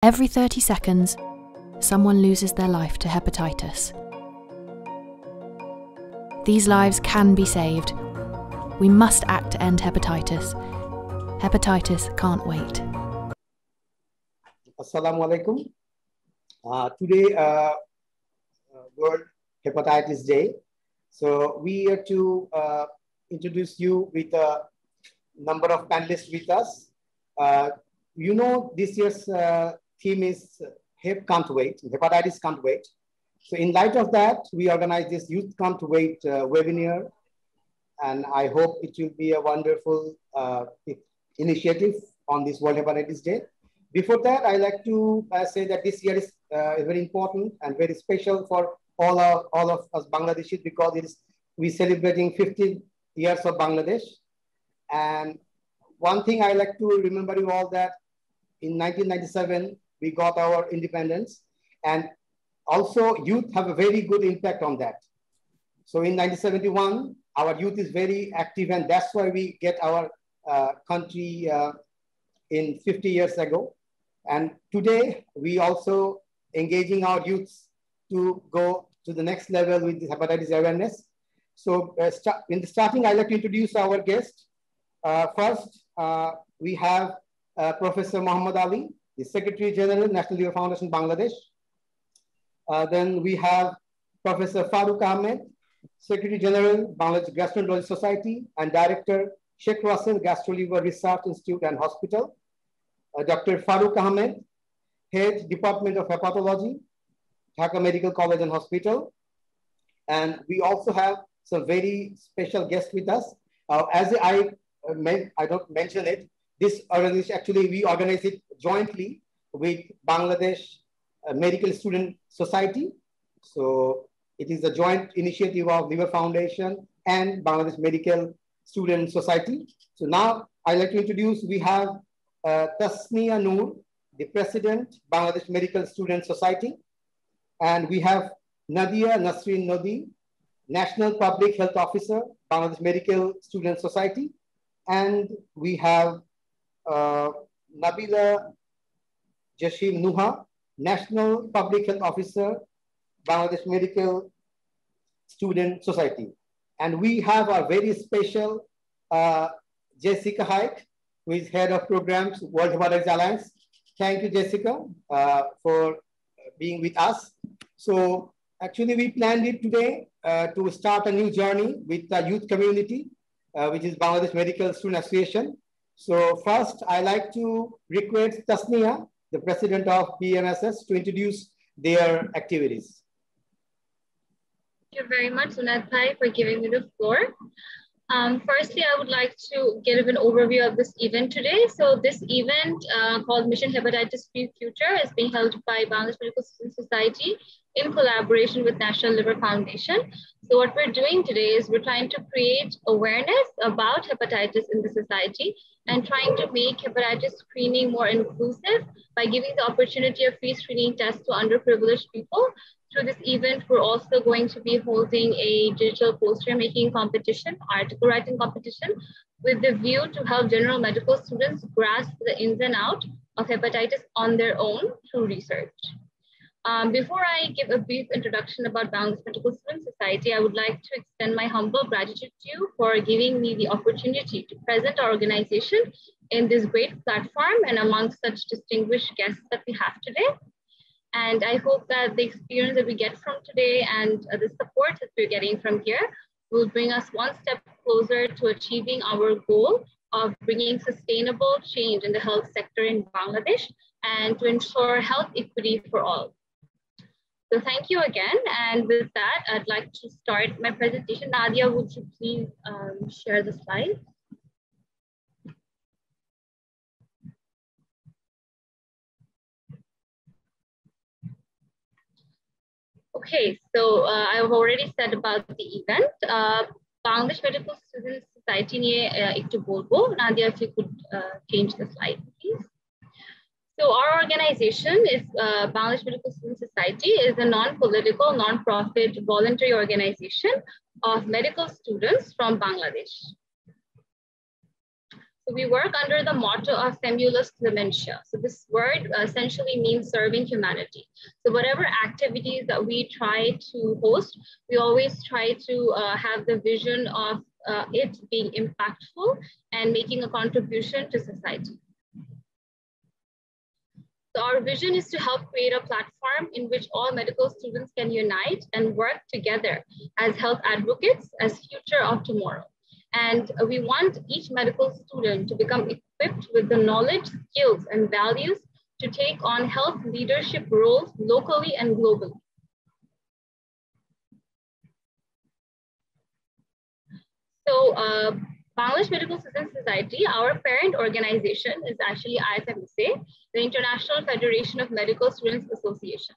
Every 30 seconds, someone loses their life to hepatitis. These lives can be saved. We must act to end hepatitis. Hepatitis can't wait. Assalamu alaikum. Today, World Hepatitis Day. So we are to introduce you with a number of panelists with us. You know, this year's theme is Hep Can't Wait, Hepatitis Can't Wait. So in light of that, we organized this Youth Can't Wait webinar, and I hope it will be a wonderful initiative on this World Hepatitis Day. Before that, I like to say that this year is very important and very special for all of us Bangladeshis, because we're celebrating 50 years of Bangladesh. And one thing I like to remember you all that in 1997, we got our independence, and also youth have a very good impact on that. So in 1971, our youth is very active, and that's why we get our country in 50 years ago. And today, we also engaging our youths to go to the next level with the hepatitis awareness. So in the starting, I'd like to introduce our guest. First, we have Professor Muhammad Ali, the Secretary General, National Liver Foundation, Bangladesh. Then we have Professor Farooq Ahmed, Secretary General, Bangladesh Gastroenterology Society, and Director, Sheikh Russell Gastroliver Research Institute and Hospital. Dr. Farooq Ahmed, Head, Department of Hepatology, Dhaka Medical College and Hospital. And we also have some very special guests with us. As I don't mention it, this organization, actually, we organize it jointly with Bangladesh Medical Student Society. So it is a joint initiative of Liver Foundation and Bangladesh Medical Student Society. So now I'd like to introduce, we have Tasnia Noor, the President, Bangladesh Medical Student Society. And we have Nadia Nasrin Nodi, National Public Health Officer, Bangladesh Medical Student Society. And we have Nabila Jashim Nuha, National Public Health Officer, Bangladesh Medical Student Society. And we have a very special Jessica Hike, who is Head of Programs, World Hepatitis Alliance. Thank you, Jessica, for being with us. So actually, we planned it today to start a new journey with the youth community, which is Bangladesh Medical Student Association. So first, I like to request Tasnia, the President of BMSS, to introduce their activities. Thank you very much, Sunat Bhai, for giving me the floor. Firstly, I would like to give an overview of this event today. So this event called Mission Hepatitis Free Future is being held by Bangladesh Medical Student Society in collaboration with National Liver Foundation. So what we're doing today is we're trying to create awareness about hepatitis in the society and trying to make hepatitis screening more inclusive by giving the opportunity of free screening tests to underprivileged people. Through this event, we're also going to be holding a digital poster making competition, article writing competition, with the view to help general medical students grasp the ins and outs of hepatitis on their own through research. Before I give a brief introduction about Bangladesh Medical Student Society, I would like to extend my humble gratitude to you for giving me the opportunity to present our organization in this great platform and amongst such distinguished guests that we have today. And I hope that the experience that we get from today and the support that we're getting from here will bring us one step closer to achieving our goal of bringing sustainable change in the health sector in Bangladesh and to ensure health equity for all. So thank you again. And with that, I'd like to start my presentation. Nadia, would you please share the slide? Okay, so I've already said about the event. Bangladesh Medical Student Society niye ekটু bolbo. Nadia, if you could change the slide, please. So our organization is Bangladesh Medical Student Society is a non-political, non-profit voluntary organization of medical students from Bangladesh. So we work under the motto of Femulus Clementia. So this word essentially means serving humanity. So whatever activities that we try to host, we always try to have the vision of it being impactful and making a contribution to society. So our vision is to help create a platform in which all medical students can unite and work together as health advocates, as future of tomorrow. And we want each medical student to become equipped with the knowledge, skills, and values to take on health leadership roles locally and globally. So Bangladesh Medical Students Society, our parent organization is actually IFMSA, the International Federation of Medical Students Association.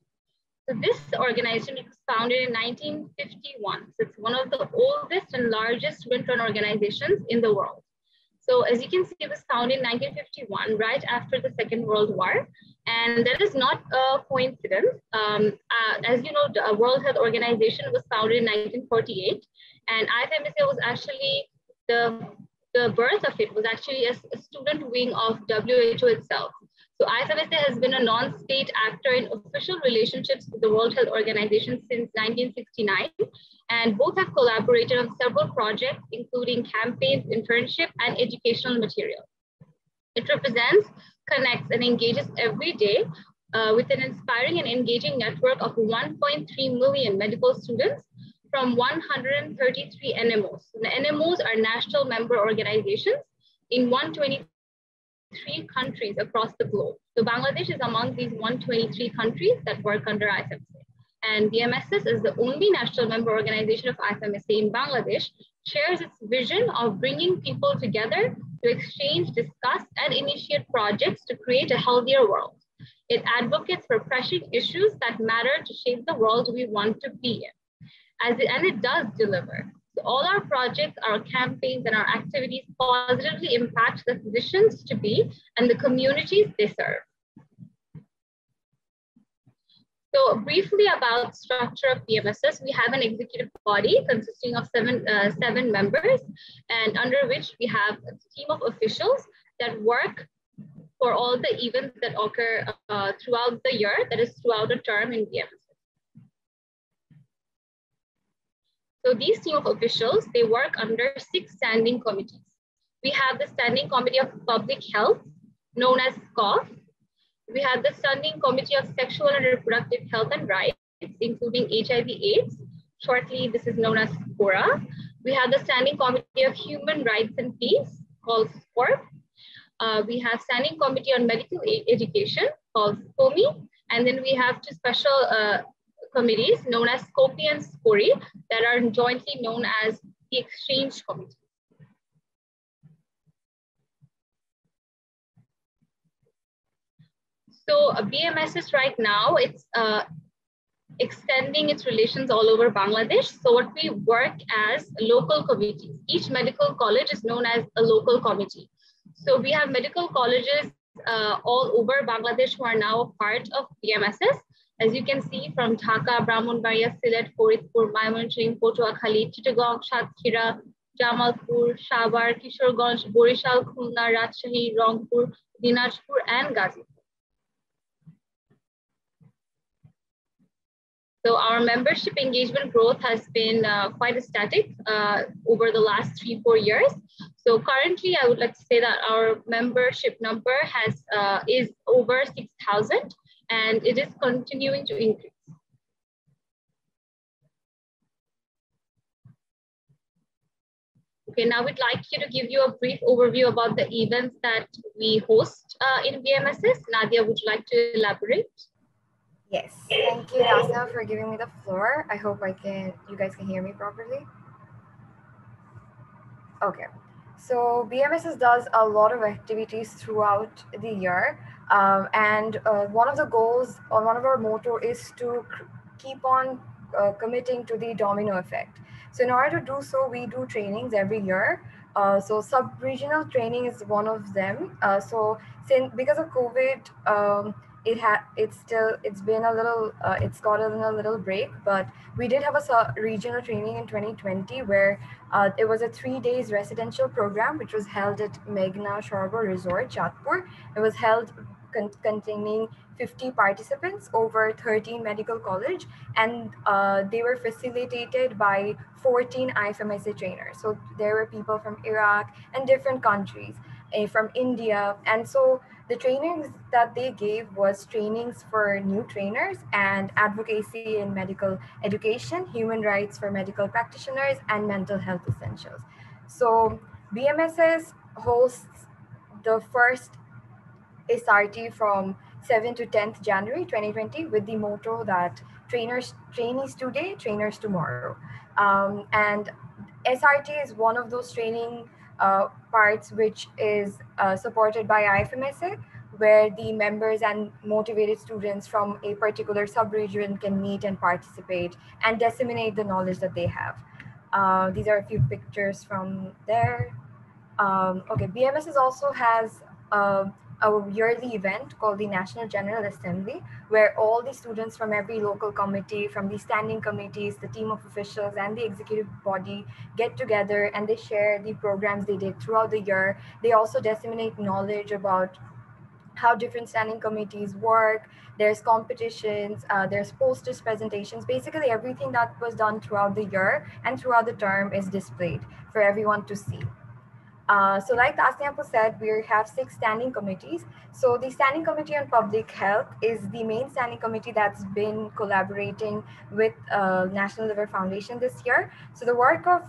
So this organization was founded in 1951. So it's one of the oldest and largest student-run organizations in the world. So as you can see, it was founded in 1951, right after the Second World War. And that is not a coincidence. As you know, the World Health Organization was founded in 1948. And IFMSA was actually, the birth of it was actually a student wing of WHO itself. So IFMSA has been a non-state actor in official relationships with the World Health Organization since 1969. And both have collaborated on several projects, including campaigns, internship, and educational material. It represents, connects, and engages every day with an inspiring and engaging network of 1.3 million medical students from 133 NMOs. The NMOs are national member organizations in 123 countries across the globe. So Bangladesh is among these 123 countries that work under IFMSA. And BMSS is the only national member organization of IFMSA in Bangladesh, shares its vision of bringing people together to exchange, discuss, and initiate projects to create a healthier world. It advocates for pressing issues that matter to shape the world we want to be in. And it does deliver. So all our projects, our campaigns, and our activities positively impact the physicians to be and the communities they serve. So briefly about structure of BMSS, we have an executive body consisting of seven members, and under which we have a team of officials that work for all the events that occur throughout the year, that is throughout a term in BMSS. So these team of officials, they work under 6 standing committees. We have the Standing Committee of Public Health, known as SCOF. We have the Standing Committee of Sexual and Reproductive Health and Rights, including HIV/AIDS. Shortly, this is known as SCORA. We have the Standing Committee of Human Rights and Peace, called SCORP. We have Standing Committee on Medical Education, called SCOMI. And then we have 2 special committees known as SCOPI and SCORI that are jointly known as the Exchange Committee. So BMSS right now, it's extending its relations all over Bangladesh. So what we work as local committees. Each medical college is known as a local committee. So we have medical colleges all over Bangladesh who are now a part of BMSS. As you can see from Dhaka, Brahmanbaria, Sylhet, Faridpur, Mymensingh, Patuakhali, Chittagong, Satkhira, Jamalpur, Sabar, Kishoreganj, Borishal, Khulna, Rajshahi, Rangpur, Dinajpur, and Gazipur. So our membership engagement growth has been quite static over the last 3-4 years. So currently, I would like to say that our membership number is over 6,000, and it is continuing to increase. Okay, now we'd like to give you a brief overview about the events that we host in BMSS. Nadia, would you like to elaborate? Yes, thank you, Dasa, for giving me the floor. I hope you guys can hear me properly. Okay, so BMSS does a lot of activities throughout the year. And one of the goals, or one of our motto, is to keep on committing to the domino effect. So in order to do so, we do trainings every year. So sub-regional training is one of them. So because of COVID, it's been a little it's gotten a little break, but we did have a regional training in 2020 where it was a 3 days residential program which was held at Meghna Shorba Resort, Jodhpur. It was held containing 50 participants over 13 medical college, and they were facilitated by 14 IFMSA trainers. So there were people from Iraq and different countries, from India, and so the trainings that they gave was trainings for new trainers and advocacy in medical education, human rights for medical practitioners, and mental health essentials. So BMSS hosts the first SRT from 7th to 10th January 2020 with the motto that trainees today, trainers tomorrow. And SRT is one of those training parts which is supported by IFMSA, where the members and motivated students from a particular sub-region can meet and participate and disseminate the knowledge that they have. These are a few pictures from there. Okay, BMSS also has a yearly event called the National General Assembly, where all the students from every local committee, from the standing committees, the team of officials, and the executive body get together and they share the programs they did throughout the year. They also disseminate knowledge about how different standing committees work. There's competitions, there's posters, presentations. Basically, everything that was done throughout the year and throughout the term is displayed for everyone to see. So like Tasniapu said, we have 6 standing committees. So the Standing Committee on Public Health is the main standing committee that's been collaborating with National Liver Foundation this year. So the work of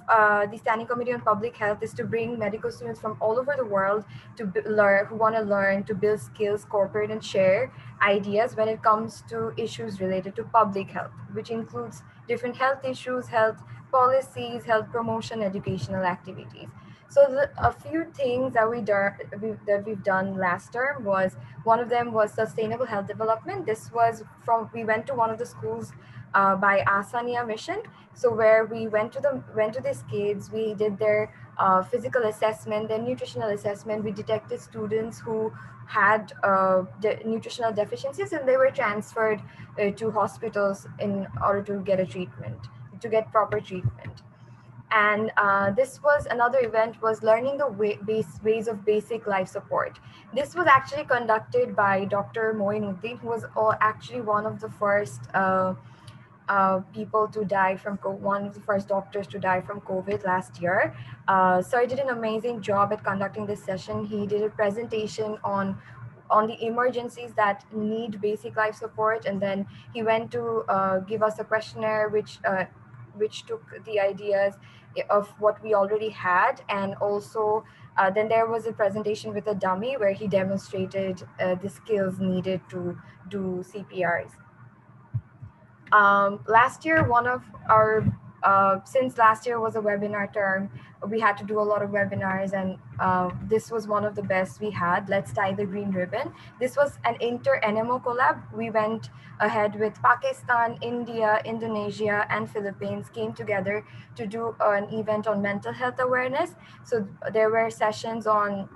the Standing Committee on Public Health is to bring medical students from all over the world to learn, who want to learn, to build skills, cooperate, and share ideas when it comes to issues related to public health, which includes different health issues, health policies, health promotion, educational activities. So a few things that we've done last term was, one of them was sustainable health development. This was we went to one of the schools by Asania Mission. So where we went to these kids, we did their physical assessment, their nutritional assessment. We detected students who had nutritional deficiencies, and they were transferred to hospitals in order to get a treatment, to get proper treatment. And this was another event, was learning the ways of basic life support. This was actually conducted by Dr. Moinuddin, who was actually one of the first people to die from one of the first doctors to die from COVID last year. So he did an amazing job at conducting this session. He did a presentation on the emergencies that need basic life support, and then he went to give us a questionnaire which took the ideas of what we already had, and also then there was a presentation with a dummy where he demonstrated the skills needed to do CPRs. Last year, one of our since last year was a webinar term, we had to do a lot of webinars, and this was one of the best we had. Let's Tie the Green Ribbon. This was an inter-NMO collab. We went ahead with Pakistan, India, Indonesia, and Philippines came together to do an event on mental health awareness. So there were sessions on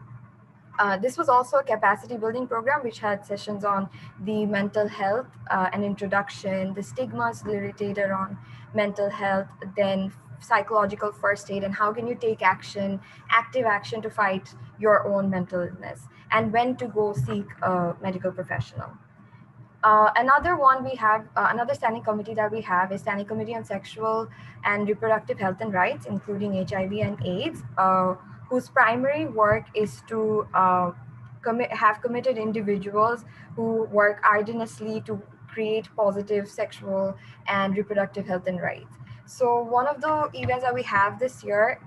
this was also a capacity building program which had sessions on the mental health and introduction, the stigmas related around mental health, then psychological first aid, and how can you take action, active action to fight your own mental illness, and when to go seek a medical professional. Another one we have, another standing committee that we have is Standing Committee on Sexual and Reproductive Health and Rights, including HIV and AIDS, whose primary work is to have committed individuals who work arduously to create positive sexual and reproductive health and rights. So one of the events that we have this year,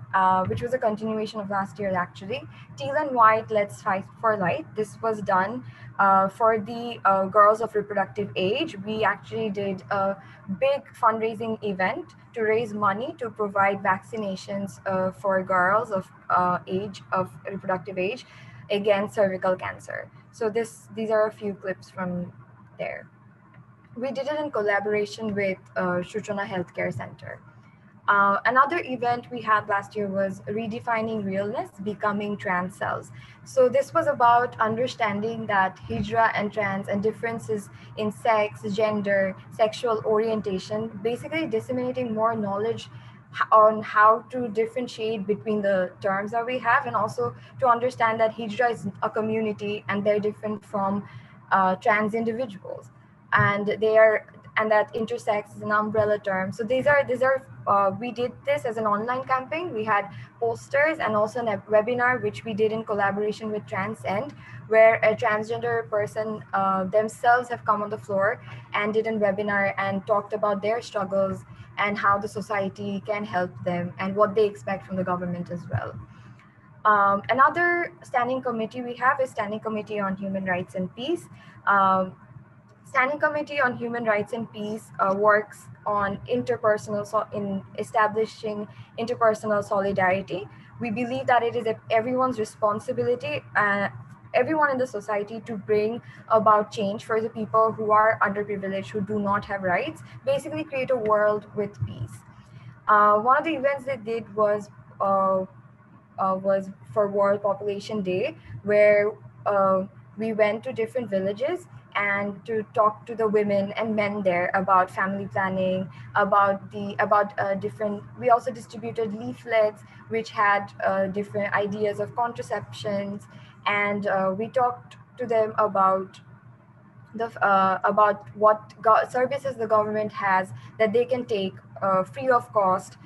which was a continuation of last year actually, Teal and White, Let's Fight for Light. This was done for the girls of reproductive age. We actually did a big fundraising event to raise money to provide vaccinations for girls of reproductive age against cervical cancer. So these are a few clips from there. We did it in collaboration with Shuchana Healthcare Center. Another event we had last year was Redefining Realness, Becoming Trans Selves. So this was about understanding that hijra and trans and differences in sex, gender, sexual orientation, basically disseminating more knowledge on how to differentiate between the terms that we have, and also to understand that hijra is a community and they're different from trans individuals, and they are, and that intersex is an umbrella term. So these are we did this as an online campaign. We had posters and also a webinar which we did in collaboration with Transcend, where a transgender person themselves have come on the floor and did a webinar and talked about their struggles and how the society can help them and what they expect from the government as well. Another standing committee we have is Standing Committee on Human Rights and Peace. Standing Committee on Human Rights and Peace works on in establishing interpersonal solidarity. We believe that it is everyone's responsibility, everyone in the society, to bring about change for the people who are underprivileged, who do not have rights, basically create a world with peace. One of the events they did was for World Population Day, where we went to different villages and to talk to the women and men there about family planning, about different. We also distributed leaflets which had different ideas of contraceptions, and we talked to them about what services the government has that they can take free of cost,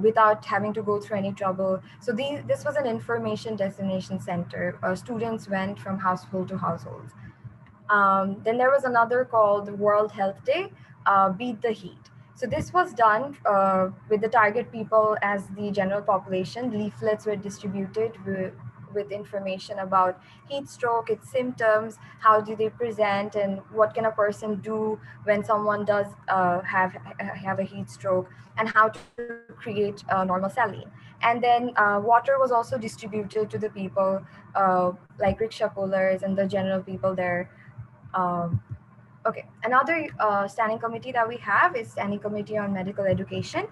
without having to go through any trouble. So this was an information destination center. Students went from household to household. Then there was another called World Health Day, Beat the Heat. So this was done with the target people as the general population. Leaflets were distributed with information about heat stroke, its symptoms, how do they present, and what can a person do when someone does have a heat stroke, and how to create normal saline. And then water was also distributed to the people, like rickshaw pullers and the general people there. um, Okay, another standing committee that we have is Standing Committee on Medical Education.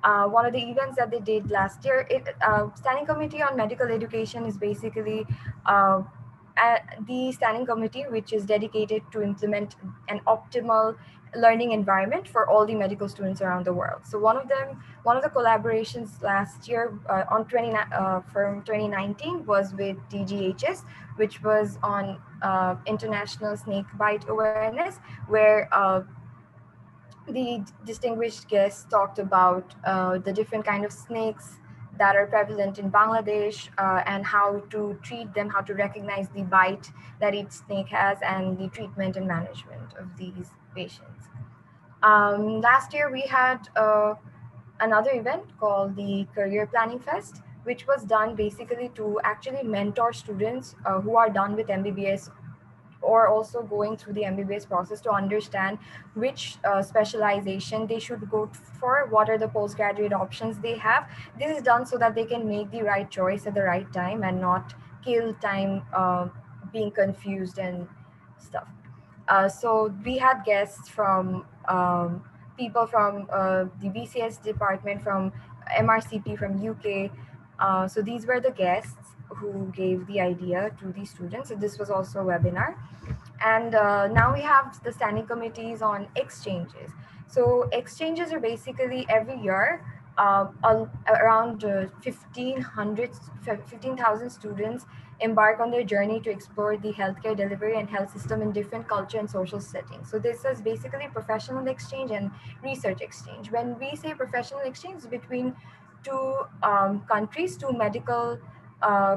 One of the events that they did last year, Standing Committee on Medical Education is basically uh, the standing committee which is dedicated to implement an optimal learning environment for all the medical students around the world. So one of the collaborations last year from 2019 was with DGHS, which was on International Snake Bite Awareness, where the distinguished guests talked about the different kind of snakes that are prevalent in Bangladesh, and how to treat them, how to recognize the bite that each snake has, and the treatment and management of these patients. Last year, we had another event called the Career Planning Fest, which was done basically to actually mentor students who are done with MBBS or also going through the MBBS process, to understand which specialization they should go for, what are the postgraduate options they have. This is done so that they can make the right choice at the right time and not kill time being confused and stuff. So we had guests from people from the BCS department, from MRCP from UK. So these were the guests who gave the idea to the students. So this was also a webinar. And now we have the standing committees on exchanges. So exchanges are basically every year around 15,000 students embark on their journey to explore the healthcare delivery and health system in different culture and social settings. So this is basically professional exchange and research exchange. When we say professional exchange, between two countries, two medical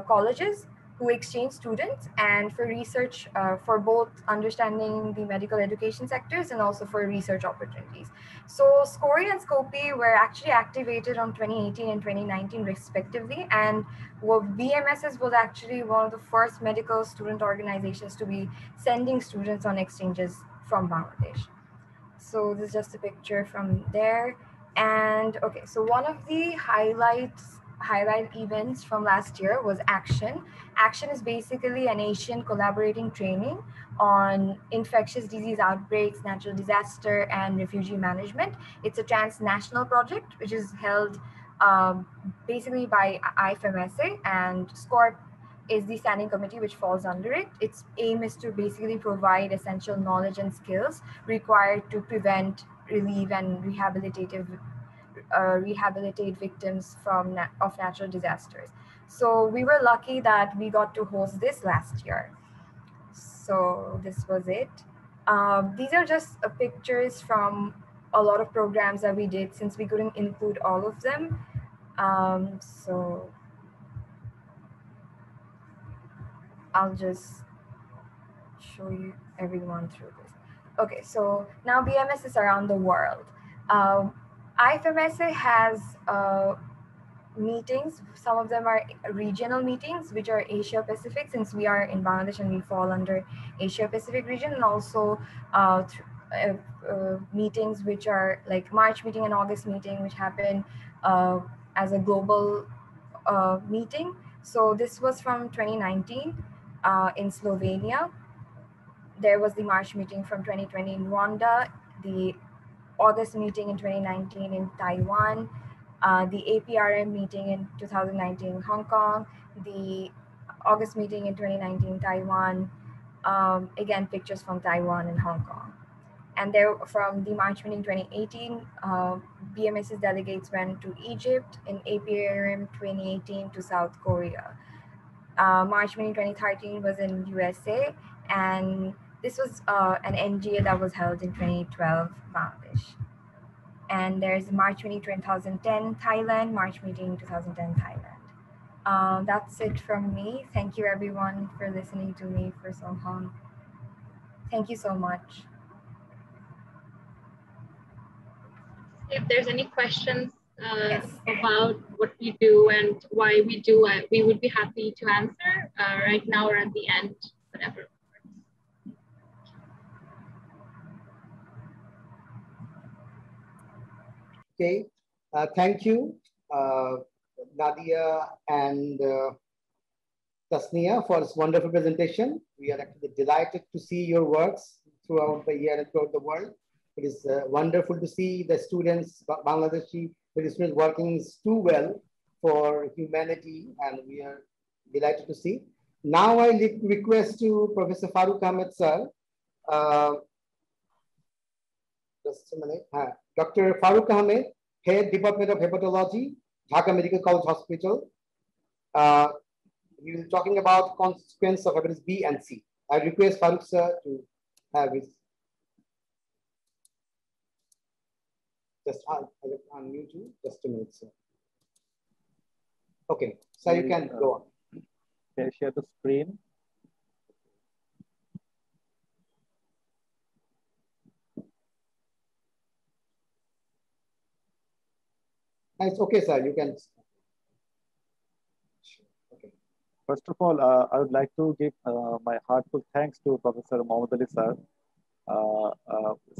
colleges who exchange students, and for research, for both understanding the medical education sectors and also for research opportunities. So SCORI and SCOPI were actually activated on 2018 and 2019 respectively, and BMSS was actually one of the first medical student organizations to be sending students on exchanges from Bangladesh. So this is just a picture from there. And okay, so one of the highlight events from last year was Action. Action is basically an Asian collaborating training on infectious disease outbreaks, natural disaster, and refugee management. It's a transnational project which is held basically by IFMSA, and SCORP is the standing committee which falls under it. Its aim is to basically provide essential knowledge and skills required to prevent, relieve, and rehabilitate victims of natural disasters. So we were lucky that we got to host this last year. So this was it. These are just pictures from a lot of programs that we did, since we couldn't include all of them. So I'll just show you everyone through this. Okay, so now BMSS around the world. IFMSA has meetings. Some of them are regional meetings, which are Asia Pacific, since we are in Bangladesh and we fall under Asia Pacific region, and also meetings which are like March meeting and August meeting, which happen as a global meeting. So this was from 2019 in Slovenia. There was the March meeting from 2020 in Rwanda, the August meeting in 2019 in Taiwan, the APRM meeting in 2019 in Hong Kong, the August meeting in 2019 in Taiwan, again, pictures from Taiwan and Hong Kong. And there, from the March meeting 2018, BMSS delegates went to Egypt, in APRM 2018 to South Korea. March meeting 2013 was in USA, and this was an NGA that was held in 2012, Bangladesh. And there's March meeting 2010, Thailand, March meeting 2010, Thailand. That's it from me. Thank you everyone for listening to me for so long. Thank you so much. If there's any questions Yes. about what we do and why we do it, we would be happy to answer right now or at the end, whatever. Okay, thank you, Nadia and Tasnia, for this wonderful presentation. We are actually delighted to see your works throughout the year and throughout the world. It is wonderful to see the students, Bangladeshi students, working too well for humanity, and we are delighted to see. Now I request to Professor Farooq Ahmed sir, just a minute. Dr. Farooq Ahmed, Head Department of Hepatology, Dhaka Medical College Hospital. He will be talking about consequence of hepatitis B and C. I request Farooq sir to have his. Just I'll unmute you. Just a minute, sir. Okay, so you can go on. Can I share the screen? It's okay, sir. You can. Okay. First of all, I would like to give my heartfelt thanks to Professor Mohammad Ali sir,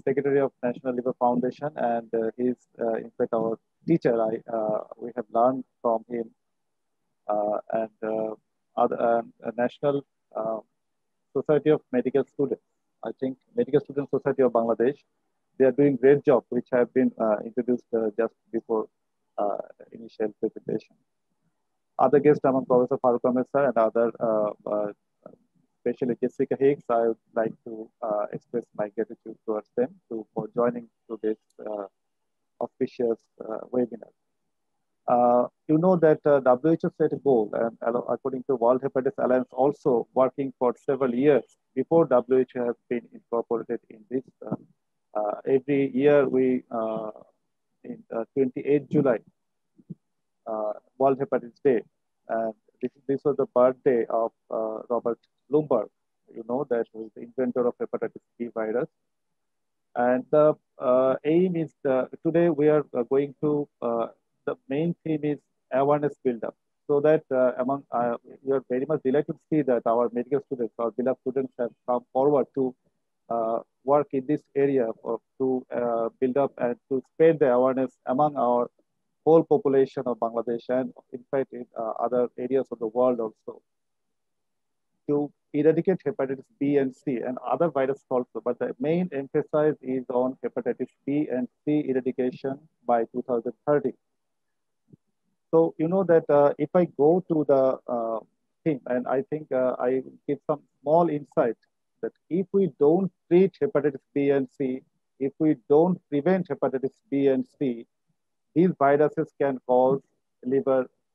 Secretary of National Liver Foundation, and he's in fact our teacher. We have learned from him, and other National Society of Medical Students. I think Medical Student Society of Bangladesh. They are doing great job, which have been introduced just before initial presentation. Other guests among Professor Farooq Ahmed sir and other, especially Jessica Higgs, I would like to express my gratitude towards them for joining to this auspicious webinar. You know that WHO set a goal, and according to World Hepatitis Alliance, also working for several years before WHO has been incorporated in this. Every year we in 28 July, World Hepatitis Day. And this was the birthday of Robert Bloomberg, you know, that was the inventor of hepatitis B virus. And the aim is, today we are going to, the main theme is awareness build-up. So that we are very much delighted to see that our medical students, our beloved students have come forward to work in this area to build up and to spread the awareness among our whole population of Bangladesh and in fact in other areas of the world also to eradicate hepatitis B and C and other viruses also. But the main emphasis is on hepatitis B and C eradication by 2030. So you know that if I go to the thing, and I think I give some small insight that if we don't treat hepatitis B and C, if we don't prevent hepatitis B and C, these viruses can cause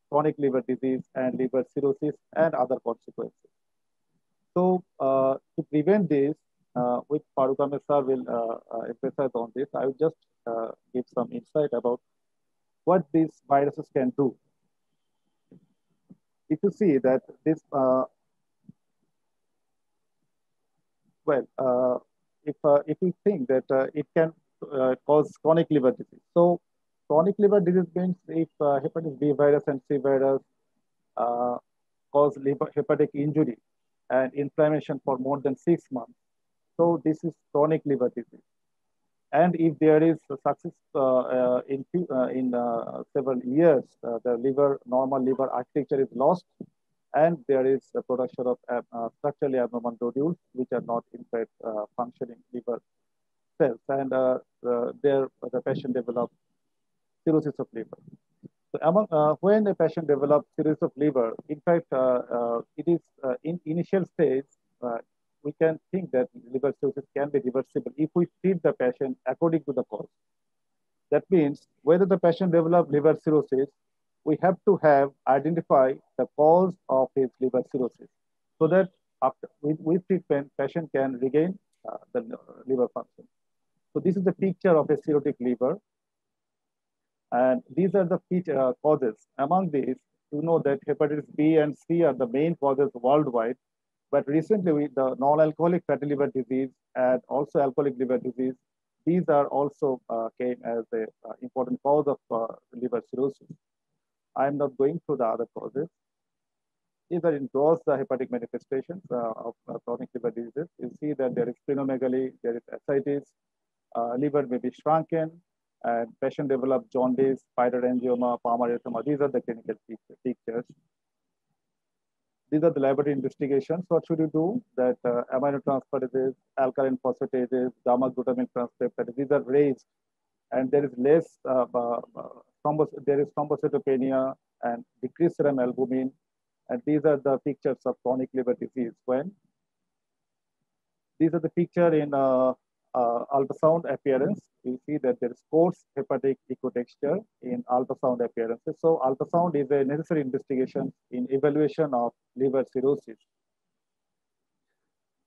chronic liver disease and liver cirrhosis and other consequences. So to prevent this, which Pmss will emphasize on this, I will just give some insight about what these viruses can do. If you see that this, if you think that it can cause chronic liver disease. So chronic liver disease means if hepatitis B virus and C virus cause hepatic injury and inflammation for more than 6 months. So this is chronic liver disease. And if there is a success in several years, the normal liver architecture is lost, and there is a production of structurally abnormal nodules, which are not in fact functioning liver cells, and the patient develops cirrhosis of liver. So when a patient develops cirrhosis of liver, in fact, it is in initial stage, we can think that liver cirrhosis can be reversible if we treat the patient according to the cause. That means whether the patient develops liver cirrhosis, we have to identify the cause of his liver cirrhosis so that after with treatment, patient can regain the liver function. So this is the picture of a cirrhotic liver. And these are the causes. Among these, you know that hepatitis B and C are the main causes worldwide. But recently, the non-alcoholic fatty liver disease and also alcoholic liver disease, these are also came as an important cause of liver cirrhosis. I am not going through the other causes. These are in gross the hepatic manifestations of chronic liver diseases. You see that there is splenomegaly, there is ascites, liver may be shrunken, and patient develop jaundice, pyrrangioma, palmarothema. These are the clinical pictures. These are the laboratory investigations. What should you do? That aminotransferases, alkaline phosphatases, gamma glutamine transpeptidase, these are raised, and there is less thrombocytopenia and decreased serum albumin. And these are the pictures of chronic liver disease. These are the picture in ultrasound appearance. You see that there is coarse hepatic ecotexture in ultrasound appearances. So ultrasound is a necessary investigation in evaluation of liver cirrhosis.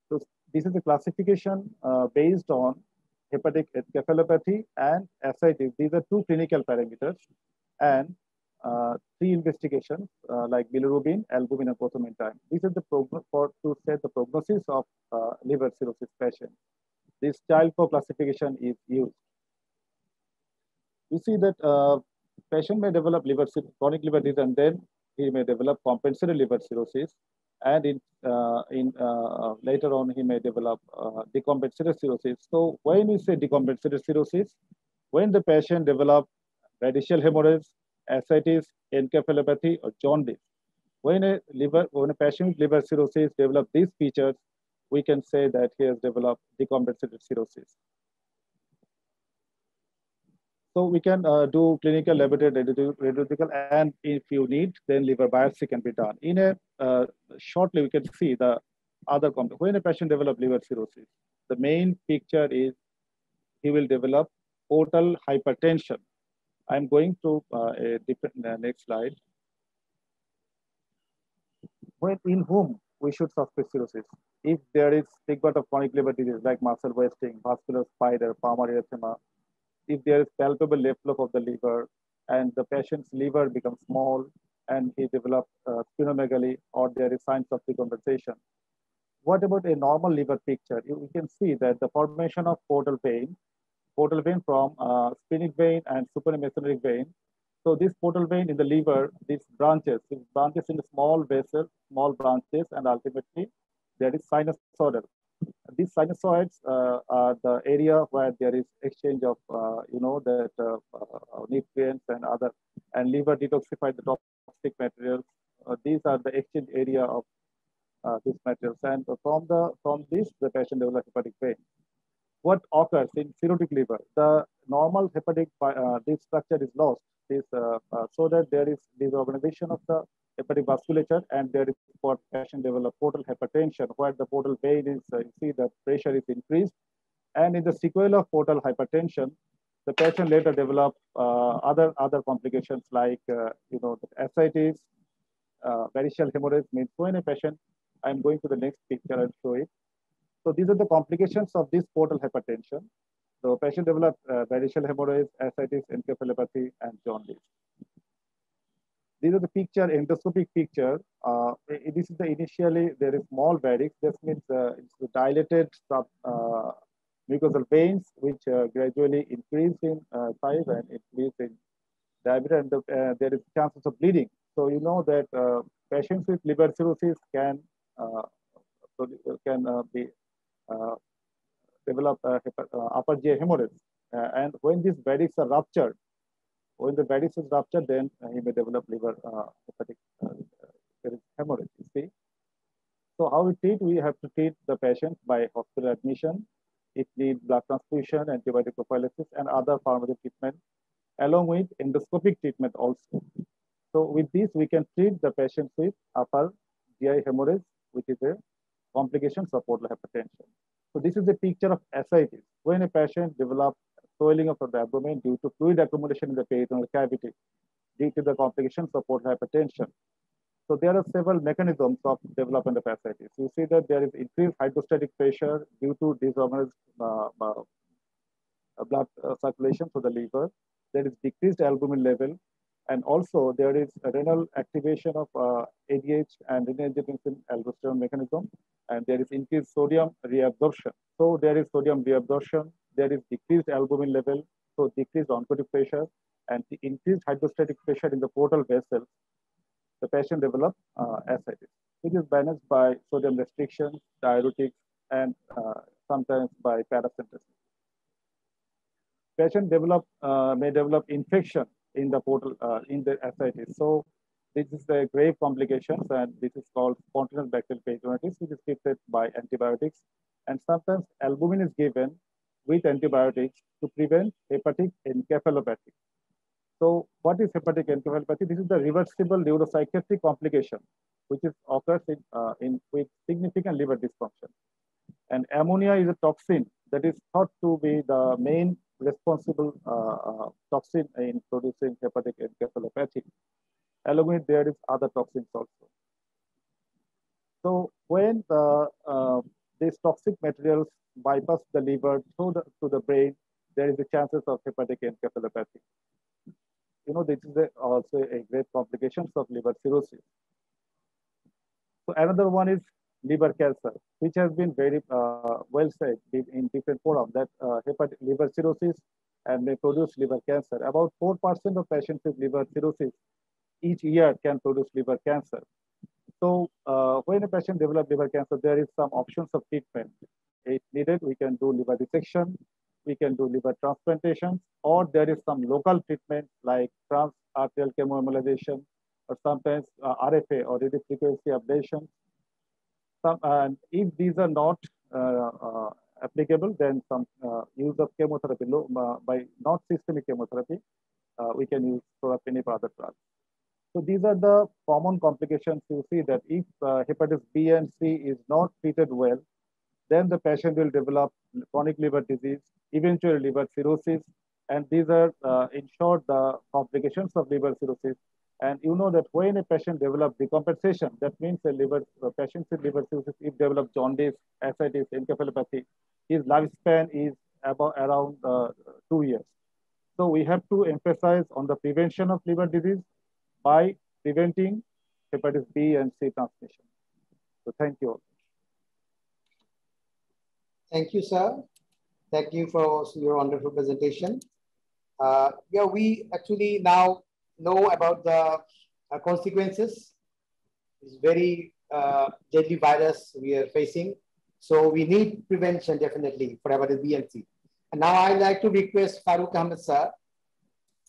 So this is a classification based on hepatic encephalopathy and ascites. These are two clinical parameters, and 3 investigations like bilirubin, albumin, and prothrombin time. This is the to set the prognosis of liver cirrhosis patient. This child-4 classification is used. You see that patient may develop chronic liver disease, and then he may develop compensated liver cirrhosis, and later on he may develop decompensated cirrhosis. So when we say decompensated cirrhosis, when the patient develops radical hemorrhage, ascites, encephalopathy, or jaundice, when a patient with liver cirrhosis develops these features, we can say that he has developed decompensated cirrhosis. So we can do clinical laboratory radiological, and if you need, then liver biopsy can be done. Shortly, we can see the other component. When a patient develops liver cirrhosis, the main picture is he will develop portal hypertension. I'm going to a different next slide. In whom we should suspect cirrhosis? If there is stigmata of chronic liver disease like muscle wasting, vascular spider, palmarothema, if there is palpable left lobe of the liver and the patient's liver becomes small and he develops splenomegaly, or there is signs of decompensation. What about a normal liver picture? You can see that the formation of portal vein from splenic vein and supramesenteric vein. So this portal vein in the liver, these branches in small vessels, small branches, and ultimately there is sinusoidal. These sinusoids are the area where there is exchange of, nutrients and other, and liver detoxify the toxic materials. These are the exchange area of these materials, and from this the patient develops hepatic pain. What occurs in cirrhotic liver? The normal hepatic this structure is lost. So that there is disorganization of the hepatic vasculature, and there is for patient develop portal hypertension, where the portal vein is you see the pressure is increased, and in the sequel of portal hypertension, the patient later develop other complications like the ascites, variceal hemorrhage. Means when a patient, I'm going to the next picture and show it. So these are the complications of this portal hypertension. So patient develop variceal hemorrhage, ascites, encephalopathy, and jaundice. These are the picture, endoscopic picture. This is the initially there is small varix. This means it's the dilated mucosal veins, which gradually increase in size and increase in diameter, and there is chances of bleeding. So you know that patients with liver cirrhosis can be develop upper GI hemorrhage, and when these varix are ruptured, when the varix is ruptured, then he may develop liver hepatic hemorrhage. You see. So how we treat? We have to treat the patient by hospital admission. It needs blood transfusion, antibiotic prophylaxis, and other pharmaceutical treatment, along with endoscopic treatment also. So with this, we can treat the patients with upper GI hemorrhage, which is a complication of portal hypertension. So this is a picture of ascites. When a patient develops swelling of the abdomen due to fluid accumulation in the peritoneal cavity due to the complications of portal hypertension. So there are several mechanisms of development of ascites. You see that there is increased hydrostatic pressure due to disorganized blood circulation to the liver. There is decreased albumin level, and also there is a renal activation of ADH and renin-angiotensin aldosterone mechanism, and there is increased sodium reabsorption. So there is sodium reabsorption, there is decreased albumin level, so decreased oncotic pressure, and the increased hydrostatic pressure in the portal vessels. The patient develops ascites, which is managed by sodium restriction, diuretics, and sometimes by paracentesis. Patient may develop infection in the portal in the ascites. So this is the grave complications, and this is called spontaneous bacterial peritonitis, which is treated by antibiotics. And sometimes albumin is given with antibiotics to prevent hepatic encephalopathy. So what is hepatic encephalopathy? This is the reversible neuropsychiatric complication, which is occurs with significant liver dysfunction. And ammonia is a toxin that is thought to be the main responsible toxin in producing hepatic encephalopathy. Along with there is other toxins also. So when these toxic materials bypass the liver to the brain, there is a chances of hepatic encephalopathy. You know, this is also a great complications of liver cirrhosis. So another one is liver cancer, which has been very well said in different forums that hepatic liver cirrhosis and may produce liver cancer. About 4% of patients with liver cirrhosis each year can produce liver cancer. So when a patient develops liver cancer, there is some options of treatment. If needed, we can do liver resection, we can do liver transplantation, or there is some local treatment like transarterial chemoembolization, or sometimes RFA or radiofrequency ablation. And if these are not applicable, then some use of chemotherapy by not systemic chemotherapy, we can use sorafenib or other drugs. So these are the common complications. You see that if hepatitis B and C is not treated well, then the patient will develop chronic liver disease, eventually liver cirrhosis, and these are in short the complications of liver cirrhosis. And you know that when a patient develops decompensation, that means a patient with liver cirrhosis, if develop jaundice, ascites, encephalopathy, his lifespan is around 2 years. So we have to emphasize on the prevention of liver disease by preventing hepatitis B and C transmission. So thank you all. Thank you, sir. Thank you for your wonderful presentation. Yeah, we actually now know about the consequences. It's very deadly virus we are facing. So we need prevention definitely for hepatitis B and C. And now I'd like to request Farooq Ahmed sir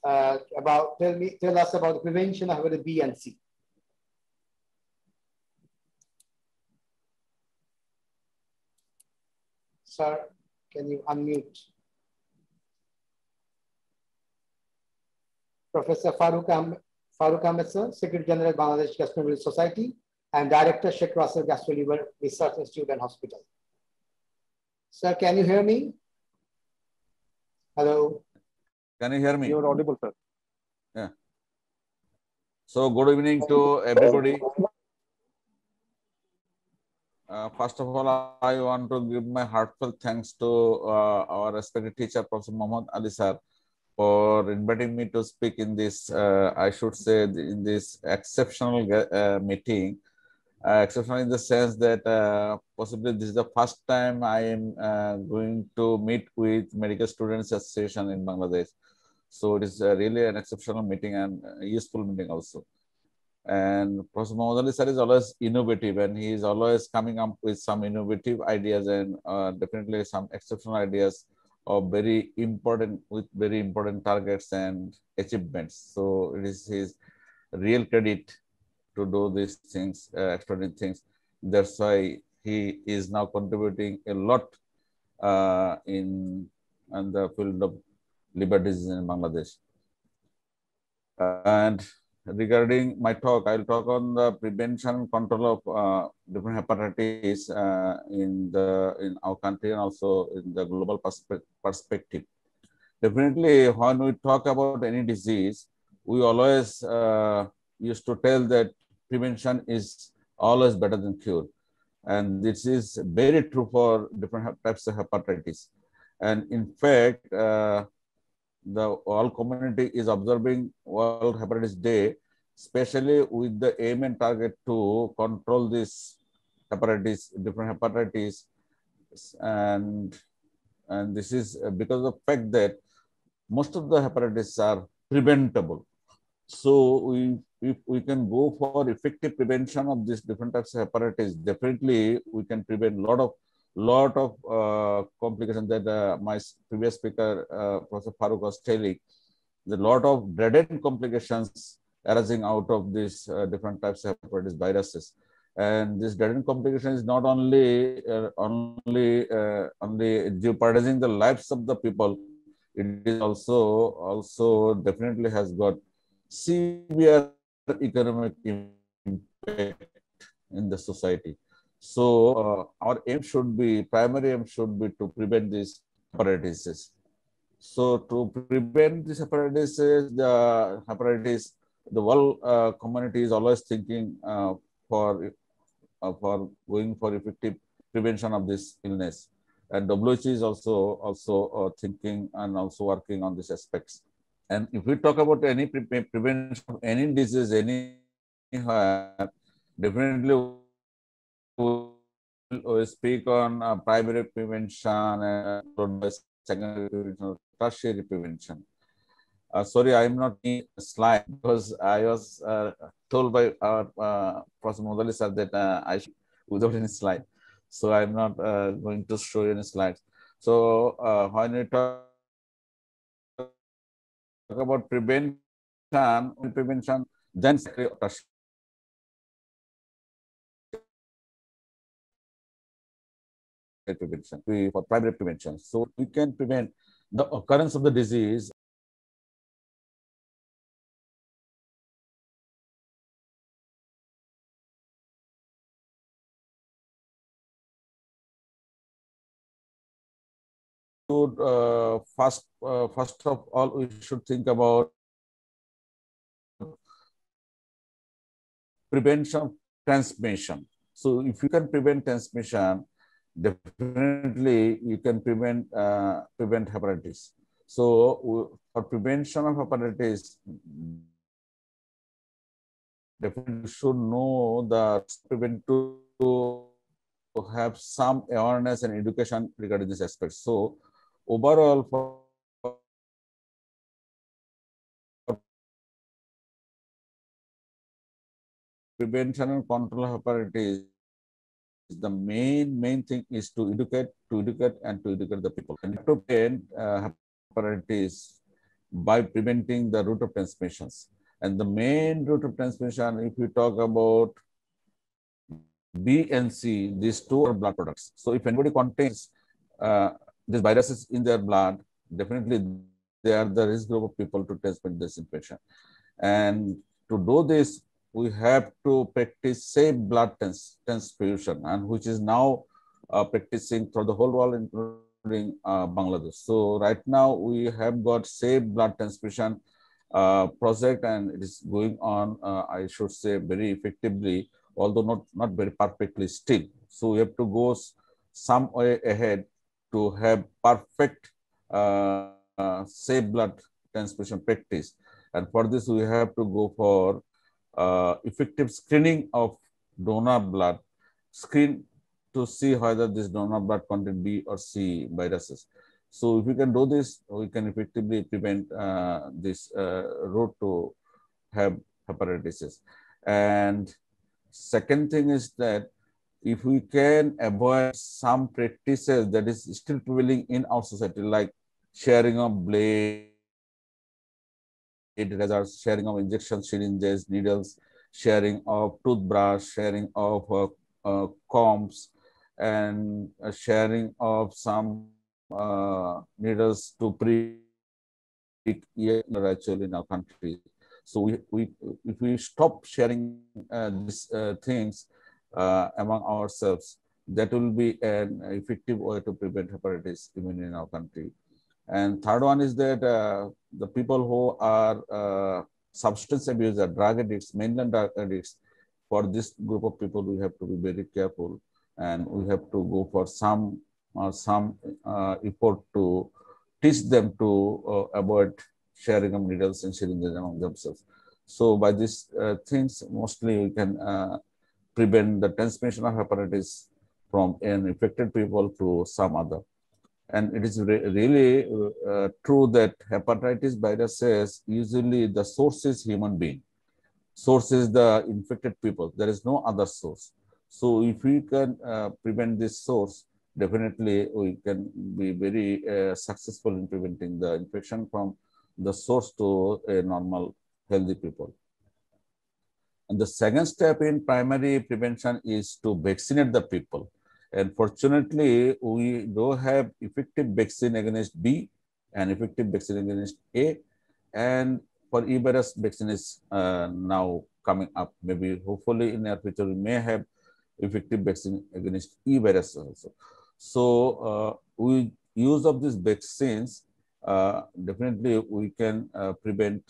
tell us about the prevention of hepatitis B and C. Sir, can you unmute? Professor Farooq Ahmed sir, Secretary General, Bangladesh Gastroenterology Society, and Director, Sheikh Russell Gastroliver Research Institute and Hospital. Sir, can you hear me? Hello. Can you hear me? You're audible, sir. Yeah. So good evening to everybody. First of all, I want to give my heartfelt thanks to our respected teacher, Professor Mohammad Ali sir, for inviting me to speak in this, I should say, in this exceptional meeting. Exceptional in the sense that possibly this is the first time I am going to meet with Medical Students Association in Bangladesh. So it is really an exceptional meeting and a useful meeting also. And Professor Mohammad Ali sir is always innovative, and he is always coming up with some innovative ideas and definitely some exceptional ideas of very important targets and achievements. So it is his real credit to do these things, extraordinary things. That's why he is now contributing a lot in the field of liver disease in Bangladesh. And regarding my talk, I'll talk on the prevention and control of different hepatitis in our country and also in the global perspective. Definitely, when we talk about any disease, we always used to tell that prevention is always better than cure. And this is very true for different types of hepatitis. And in fact, the whole community is observing World Hepatitis Day, especially with the aim and target to control this hepatitis, different hepatitis, and this is because of the fact that most of the hepatitis are preventable. So if we can go for effective prevention of these different types of hepatitis, definitely we can prevent lot of complications that my previous speaker, Professor Farooq, was telling. The lot of dreaded complications arising out of these different types of hepatitis viruses. And this dreaded complication is not only jeopardizing the lives of the people, it is also definitely has got severe economic impact in the society. So our primary aim should be to prevent these hepatitis. So to prevent these hepatitis, the world community is always thinking for going for effective prevention of this illness. And WHO is also thinking and also working on these aspects. And if we talk about any prevention of any disease anywhere, definitely we'll speak on primary prevention and secondary prevention, tertiary prevention. Sorry, I'm not in a slide because I was told by our Professor Modali sir that I should without any slide. So I'm not going to show you any slides. So when we talk about prevention, then prevention for primary prevention. So we can prevent the occurrence of the disease. First of all, we should think about prevention of transmission. So if you can prevent transmission, definitely you can prevent hepatitis. So for prevention of hepatitis, definitely should know the prevent to have some awareness and education regarding this aspect. So overall, for prevention and control of hepatitis, the main thing is to educate the people. And to prevent hepatitis by preventing the route of transmissions. And the main route of transmission, if we talk about B and C, these two are blood products. So if anybody contains these viruses in their blood, definitely they are the risk group of people to transmit this infection. And to do this, we have to practice safe blood transfusion, and which is now practicing through the whole world, including Bangladesh. So right now we have got safe blood transfusion project, and it is going on, I should say, very effectively, although not very perfectly still. So we have to go some way ahead to have perfect safe blood transfusion practice. And for this, we have to go for effective screening of donor blood, screen to see whether this donor blood contain B or C viruses. So if we can do this, we can effectively prevent this route to have hepatitis. And second thing is that if we can avoid some practices that is still prevailing in our society, like sharing of blade, razors, sharing of injection syringes, needles, sharing of toothbrush, sharing of combs, and sharing of some needles to prick actually in our country. So if we stop sharing these things among ourselves, that will be an effective way to prevent hepatitis even in our country. And third one is that the people who are substance abusers, drug addicts, mainly drug addicts, for this group of people, we have to be very careful, and we have to go for some effort to teach them to avoid sharing of needles and syringes among themselves. So by these things, mostly we can prevent the transmission of hepatitis from an infected people to some other. And it is really true that hepatitis viruses, usually the source is human being. Source is the infected people. There is no other source. So if we can prevent this source, definitely we can be very successful in preventing the infection from the source to a normal, healthy people. And the second step in primary prevention is to vaccinate the people. And fortunately, we do have effective vaccine against B and effective vaccine against A. And for E virus, vaccine is now coming up. Maybe hopefully in the future, we may have effective vaccine against E virus also. So with use of these vaccines, definitely we can prevent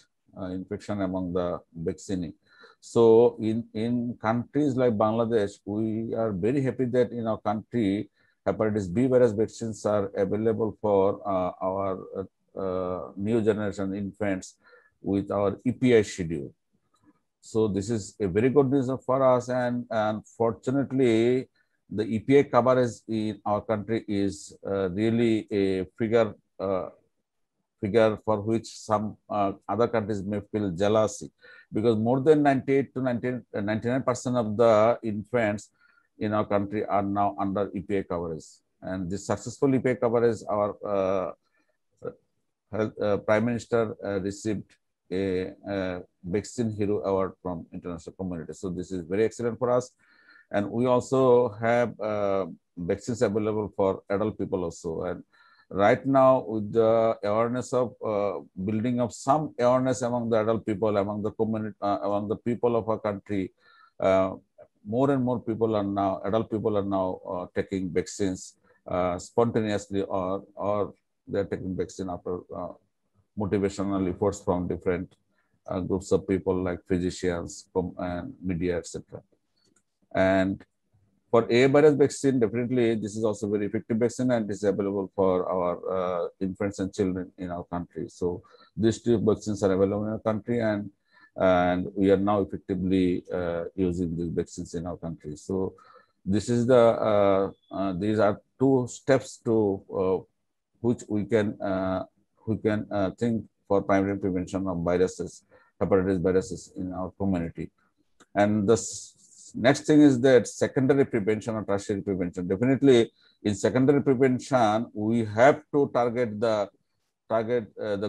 infection among the vaccinee. So in countries like Bangladesh, we are very happy that in our country, hepatitis B virus vaccines are available for our new generation infants with our EPI schedule. So this is a very good news for us, and fortunately, the EPI coverage in our country is really a figure for which some other countries may feel jealousy, because more than 98 to 99% of the infants in our country are now under EPI coverage. And this successful EPI coverage, our Prime Minister received a Vaccine Hero Award from international community. So this is very excellent for us. And we also have vaccines available for adult people also. And right now, with the awareness of building of some awareness among the adult people, among the community, among the people of our country, more and more people are now, adult people are now taking vaccines spontaneously, or they're taking vaccine after motivational efforts from different groups of people like physicians, and media, etc. And for A virus vaccine, definitely this is also very effective vaccine, and is available for our infants and children in our country. So these two vaccines are available in our country, and we are now effectively using these vaccines in our country. So this is the these are two steps to which we can think for primary prevention of viruses, hepatitis viruses in our community. And the next thing is that secondary prevention or tertiary prevention. Definitely in secondary prevention, we have to target the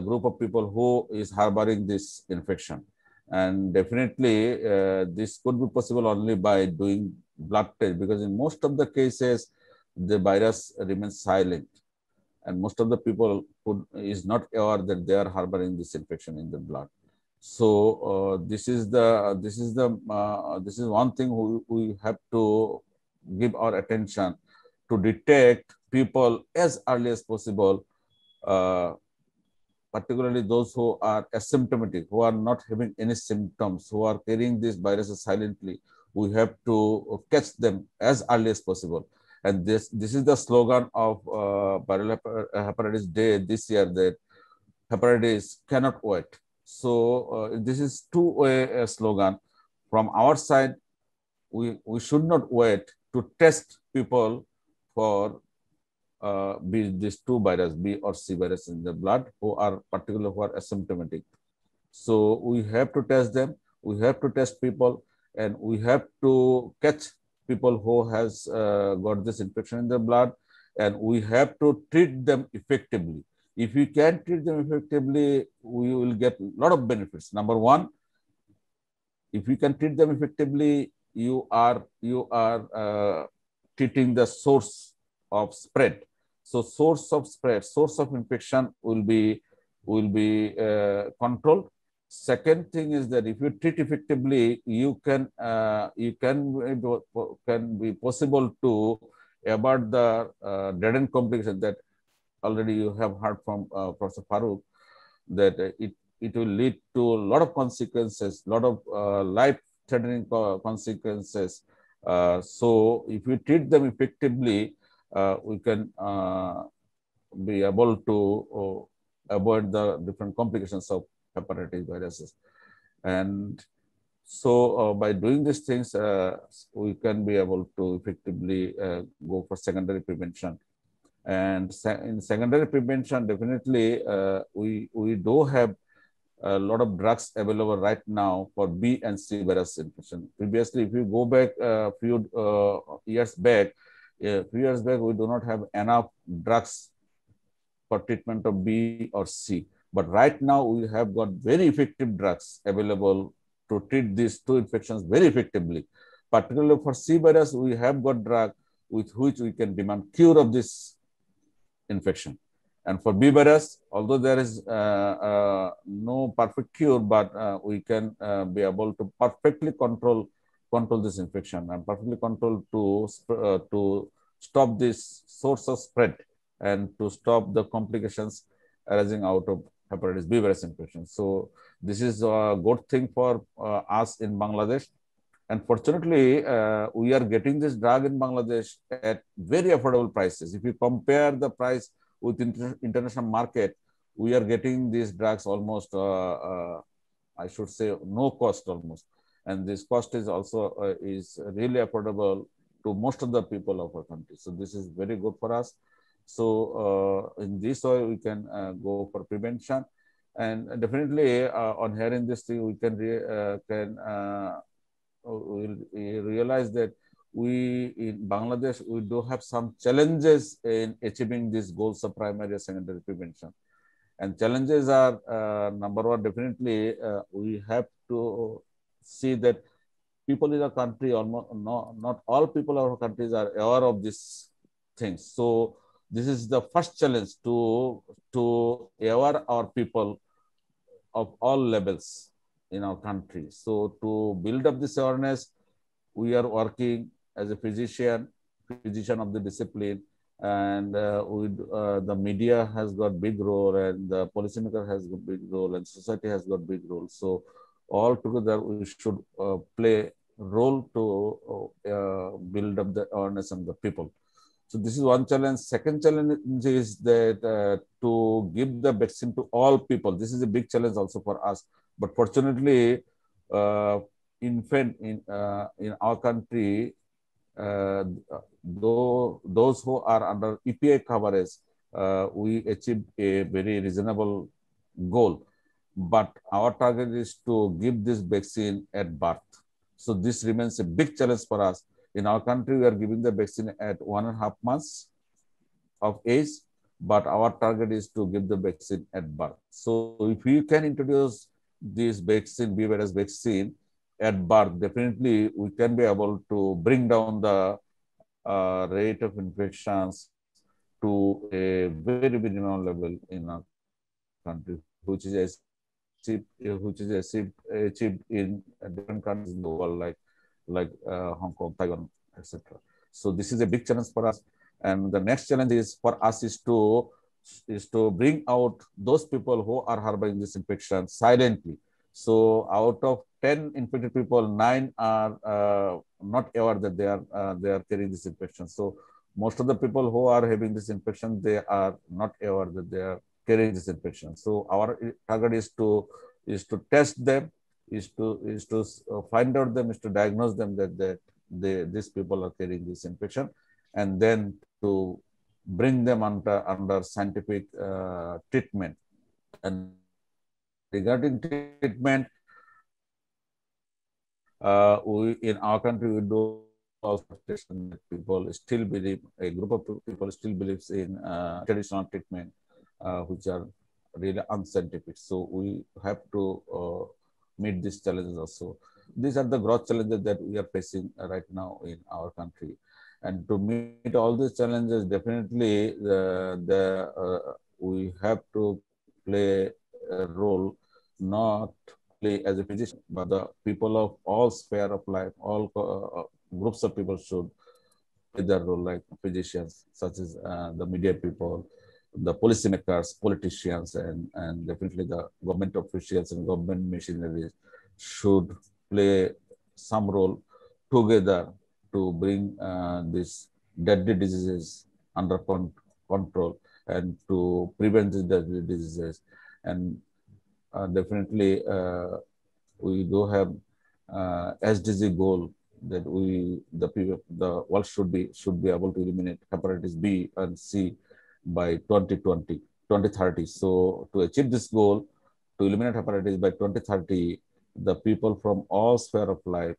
group of people who is harboring this infection. And definitely this could be possible only by doing blood test, because in most of the cases, the virus remains silent. And most of the people is not aware that they are harboring this infection in the blood. So this is one thing we have to give our attention to detect people as early as possible, particularly those who are asymptomatic, who are not having any symptoms, who are carrying these viruses silently. We have to catch them as early as possible. And this is the slogan of Viral Hepatitis Day this year, that hepatitis cannot wait. So this is two-way slogan. From our side, we should not wait to test people for these two viruses, B or C virus in the blood, who are asymptomatic. So we have to test them. We have to test people, and we have to catch people who has got this infection in the blood, and we have to treat them effectively. If we can treat them effectively, we will get a lot of benefits. Number one, if you can treat them effectively, you are treating the source of spread. So source of spread, source of infection will be controlled. Second thing is that if you treat effectively, you can be possible to avoid the dead-end complication that already you have heard from Professor Farooq, that it will lead to a lot of consequences, a lot of life-threatening consequences. So if we treat them effectively, we can be able to avoid the different complications of hepatitis viruses. And so by doing these things, we can be able to effectively go for secondary prevention. And in secondary prevention, definitely we do have a lot of drugs available right now for B and C virus infection. Previously, if you go back a few years back, we do not have enough drugs for treatment of B or C. But right now, we have got very effective drugs available to treat these two infections very effectively. Particularly for C virus, we have got drug with which we can demand cure of this infection. And for B virus, although there is no perfect cure, but we can be able to perfectly control this infection and perfectly control to stop this source of spread and to stop the complications arising out of hepatitis B virus infection. So this is a good thing for us in Bangladesh. And fortunately, we are getting this drug in Bangladesh at very affordable prices. If you compare the price with international market, we are getting these drugs almost, I should say, no cost almost. And this cost is also is really affordable to most of the people of our country. So this is very good for us. So in this way, we can go for prevention. And definitely on hearing this thing, we can realize that we in Bangladesh, we do have some challenges in achieving these goals of primary and secondary prevention. And challenges are, number one, definitely we have to see that people in our country, almost not all people in our countries are aware of these things. So this is the first challenge to aware our people of all levels in our country. So to build up this awareness, we are working as a physician of the discipline, and the media has got big role, and the policymaker has got big role, and society has got big role. So all together, we should play role to build up the awareness of the people. So this is one challenge. Second challenge is that to give the vaccine to all people. This is a big challenge also for us. But fortunately, in our country, those who are under EPI coverage, we achieved a very reasonable goal. But our target is to give this vaccine at birth. So this remains a big challenge for us. In our country, we are giving the vaccine at 1.5 months of age, but our target is to give the vaccine at birth. So if we can introduce this vaccine, BMSS vaccine at birth, definitely we can be able to bring down the rate of infections to a very minimal level in our country, which is achieved in different countries in the world, like Hong Kong, Taiwan, etc. So this is a big challenge for us. And the next challenge is for us is to bring out those people who are harboring this infection silently. So out of 10 infected people, 9 are not aware that they are carrying this infection. So most of the people who are having this infection, they are not aware that they are carrying this infection. So our target is to test them, is to find out them, is to diagnose them that these people are carrying this infection, and then to bring them under scientific treatment. And regarding treatment, we in our country we do also that people still believe, a group of people still believes in traditional treatment, which are really unscientific. So we have to meet these challenges also. These are the growth challenges that we are facing right now in our country. And to meet all these challenges, definitely we have to play a role, not play as a physician, but the people of all sphere of life, all groups of people should play their role, like physicians, such as the media people, the policymakers, politicians, and definitely the government officials and government machineries should play some role together to bring these deadly diseases under control and to prevent these deadly diseases. And definitely we do have SDG goal that the world should be able to eliminate hepatitis B and C by 2030. So to achieve this goal, to eliminate hepatitis by 2030, the people from all sphere of life,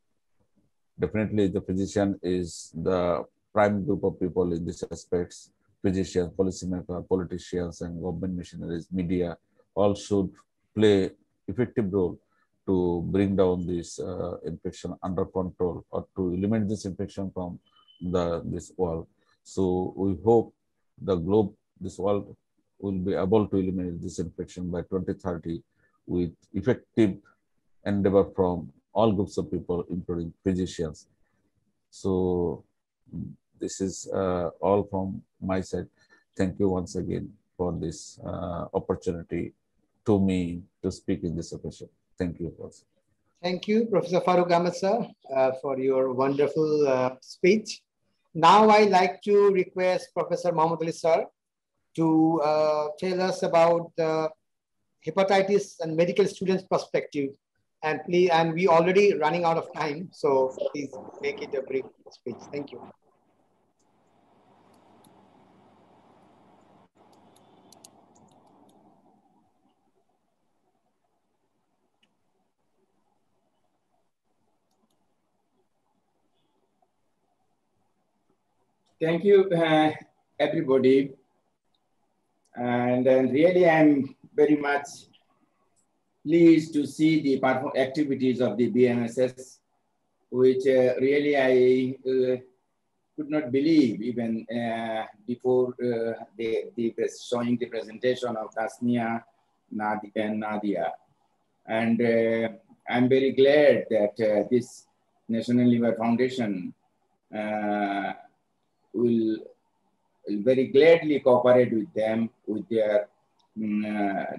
definitely the physician is the prime group of people in these aspects. Physicians, policymakers, politicians, and government machineries, media, all should play effective role to bring down this infection under control, or to eliminate this infection from this world. So we hope this world will be able to eliminate this infection by 2030 with effective endeavor from all groups of people, including physicians. So this is all from my side. Thank you once again for this opportunity to me to speak in this occasion. Thank you. Thank you, Professor Farooq Ahmed sir, for your wonderful speech. Now I'd like to request Professor Mohammad Ali sir to tell us about the hepatitis and medical students' perspective. And please, and we already running out of time, so please make it a brief speech. Thank you. Thank you, everybody. And really, I'm very much pleased to see the activities of the BMSS, which really I could not believe even before showing the presentation of Tasnia, and Nadia. And I'm very glad that this National Liver Foundation will very gladly cooperate with them with their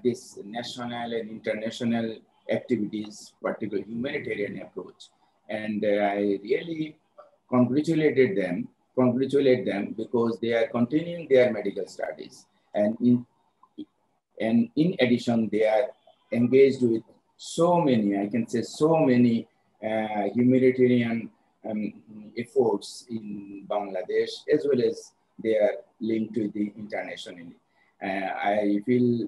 this national and international activities, particularly humanitarian approach. And I really congratulate them because they are continuing their medical studies. And in addition, they are engaged with so many, I can say so many humanitarian efforts in Bangladesh, as well as they are linked to the internationally. I feel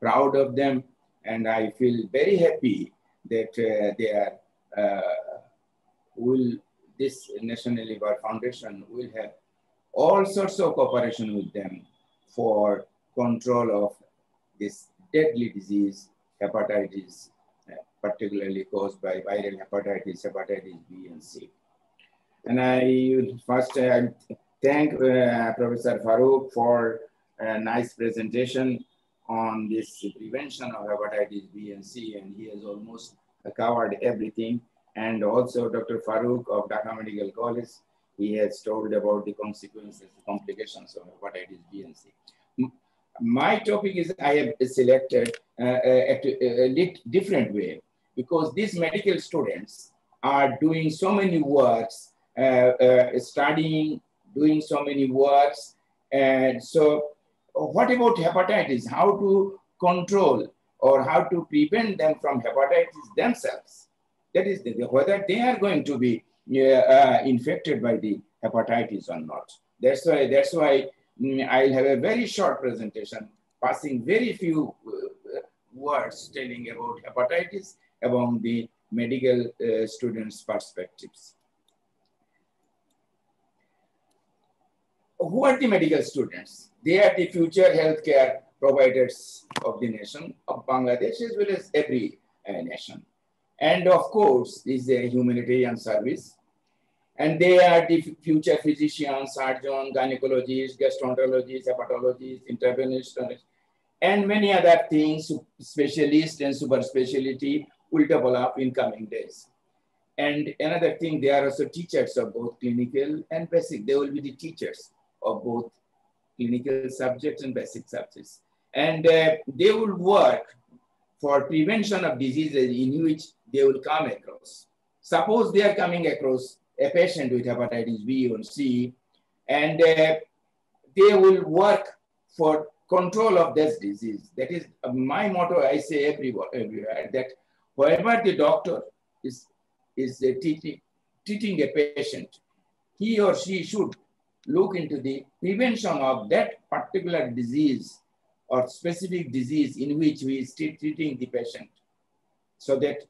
proud of them, and I feel very happy that they are this National Liver Foundation will have all sorts of cooperation with them for control of this deadly disease, hepatitis, particularly caused by viral hepatitis, hepatitis B and C. And I first thank Professor Farooq for a nice presentation on this prevention of hepatitis B and C, and he has almost covered everything. And also Dr. Farooq of Dhaka Medical College, he has told about the consequences, complications of hepatitis B and C. My topic is I have selected a different way, because these medical students are doing so many works, studying, doing so many works. And so what about hepatitis? How to control or how to prevent them from hepatitis themselves? That is whether they are going to be infected by the hepatitis or not. That's why I'll have a very short presentation, passing very few words telling about hepatitis among the medical students' perspectives. Who are the medical students? They are the future healthcare providers of the nation of Bangladesh, as well as every nation. And of course, this is a humanitarian service. And they are the future physicians, surgeons, gynecologists, gastroenterologists, hepatologists, intervenists, and many other things, specialists and super specialty will develop in coming days. And another thing, they are also teachers of both clinical and basic. They will be the teachers of both clinical subjects and basic subjects. And they will work for prevention of diseases in which they will come across. Suppose they are coming across a patient with hepatitis B or C, and they will work for control of this disease. That is my motto. I say everywhere that wherever the doctor is treating a patient, he or she should look into the prevention of that particular disease or specific disease in which we is treating the patient, so that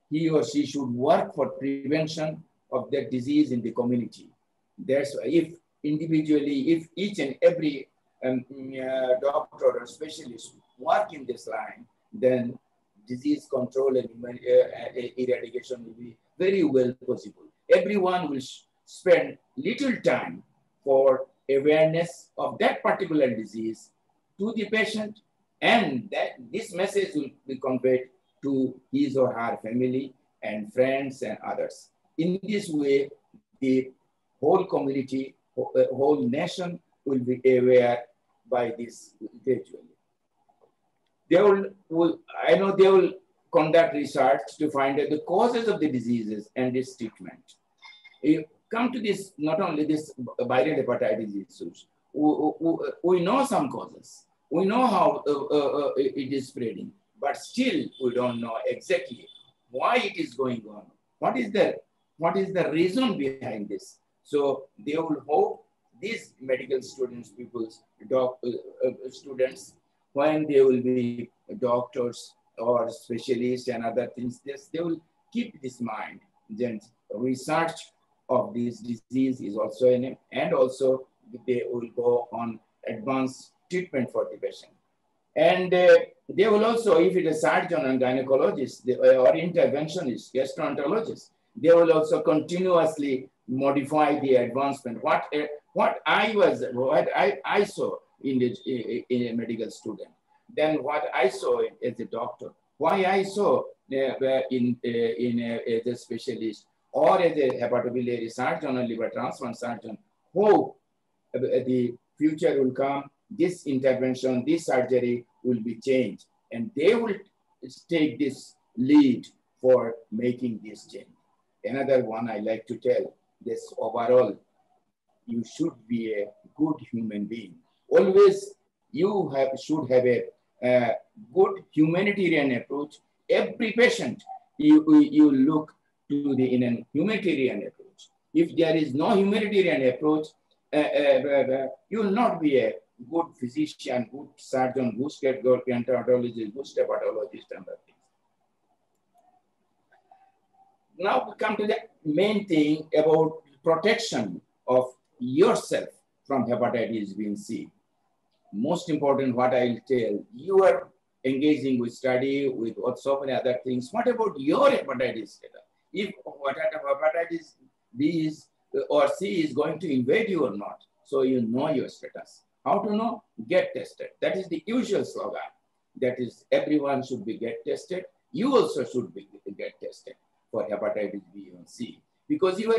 he or she should work for prevention of that disease in the community. That's if individually, if each and every doctor or specialist work in this line, then disease control and eradication will be very well possible. Everyone will spend little time for awareness of that particular disease to the patient, and that this message will be conveyed to his or her family and friends and others. In this way, the whole community, whole nation will be aware by this gradually. I know they will conduct research to find out the causes of the diseases and its treatment. You come to this, not only this viral hepatitis issues, we know some causes. We know how it is spreading, but still we don't know exactly why it is going on. What is the reason behind this? So they will hope these medical students, students, when they will be doctors or specialists and other things, they will keep this in mind. Then research of this disease is also in it, and also they will go on advanced treatment for the patient. And they will also, if it is surgeon and gynecologist or interventionist, gastroenterologist, they will also continuously modify the advancement. What I saw in a medical student, then what I saw as a doctor, why I saw as a specialist or as a hepatobiliary surgeon or liver transplant surgeon, hope the future will come, this intervention, this surgery will be changed, and they will take this lead for making this change. Another one I like to tell, this overall, you should be a good human being. Always you should have a good humanitarian approach. Every patient, you look to in a humanitarian approach. If there is no humanitarian approach, you will not be a good physician, good surgeon, good gastroenterologist, good hepatologist, and other things. now we come to the main thing about protection of yourself from hepatitis B and C. Most important, what I'll tell, you are engaging with study, with so many other things. What about your hepatitis status? If hepatitis B is, or C is going to invade you or not, so you know your status. How to know? Get tested. That is the usual slogan. That is, everyone should be get tested. You also should be get tested for hepatitis B and C, because you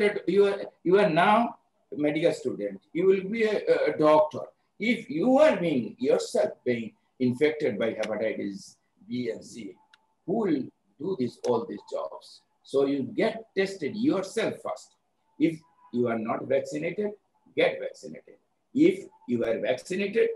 are now a medical student. You will be a doctor. If you are yourself being infected by hepatitis B and C, who will do all these jobs? So you get tested yourself first. If you are not vaccinated, get vaccinated. If you are vaccinated,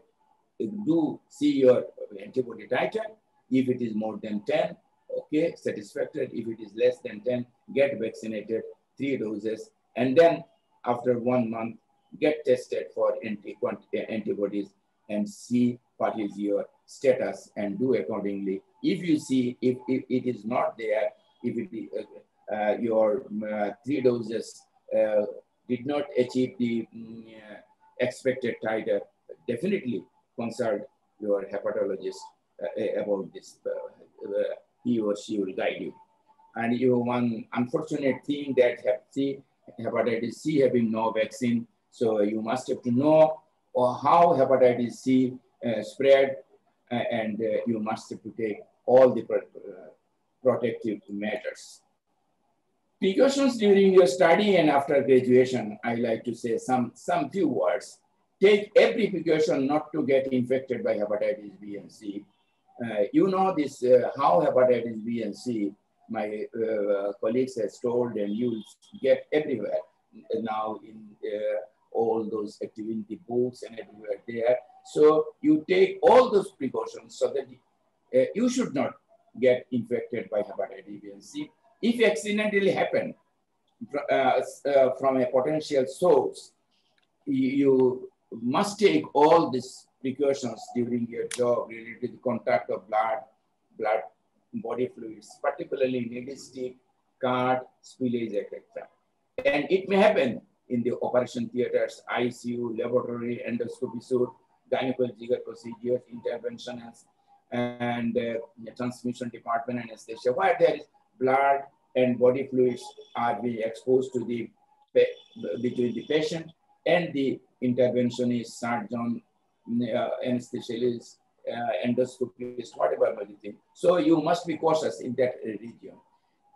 do see your antibody titer. If it is more than 10, okay, satisfactory. If it is less than 10, get vaccinated, 3 doses. And then after 1 month, get tested for antibodies and see what is your status and do accordingly. If you see, if it is not there, if it is, your 3 doses did not achieve the expected titer, definitely consult your hepatologist about this. He or she will guide you. And one unfortunate thing that hepatitis C having no vaccine, so you must have to know how hepatitis C spread, and you must have to take all the protective measures. Precautions during your study and after graduation, I like to say some few words. Take every precaution not to get infected by hepatitis B and C. You know this, how hepatitis B and C, my colleagues has told, and you will get everywhere now in all those activity books and everywhere there. So you take all those precautions so that you should not get infected by hepatitis B and C. If accidentally happen from a potential source, you must take all these precautions during your job related to the contact of blood, body fluids, particularly needle stick, card, spillage, etc. And it may happen in the operation theaters, ICU, laboratory, endoscopy suite, gynecological procedures, interventions, and the transmission department anesthesia, where there is blood and body fluids are being exposed to the between the patient and the interventionist, surgeon, anesthesiologist, endoscopist, whatever anything. So you must be cautious in that region.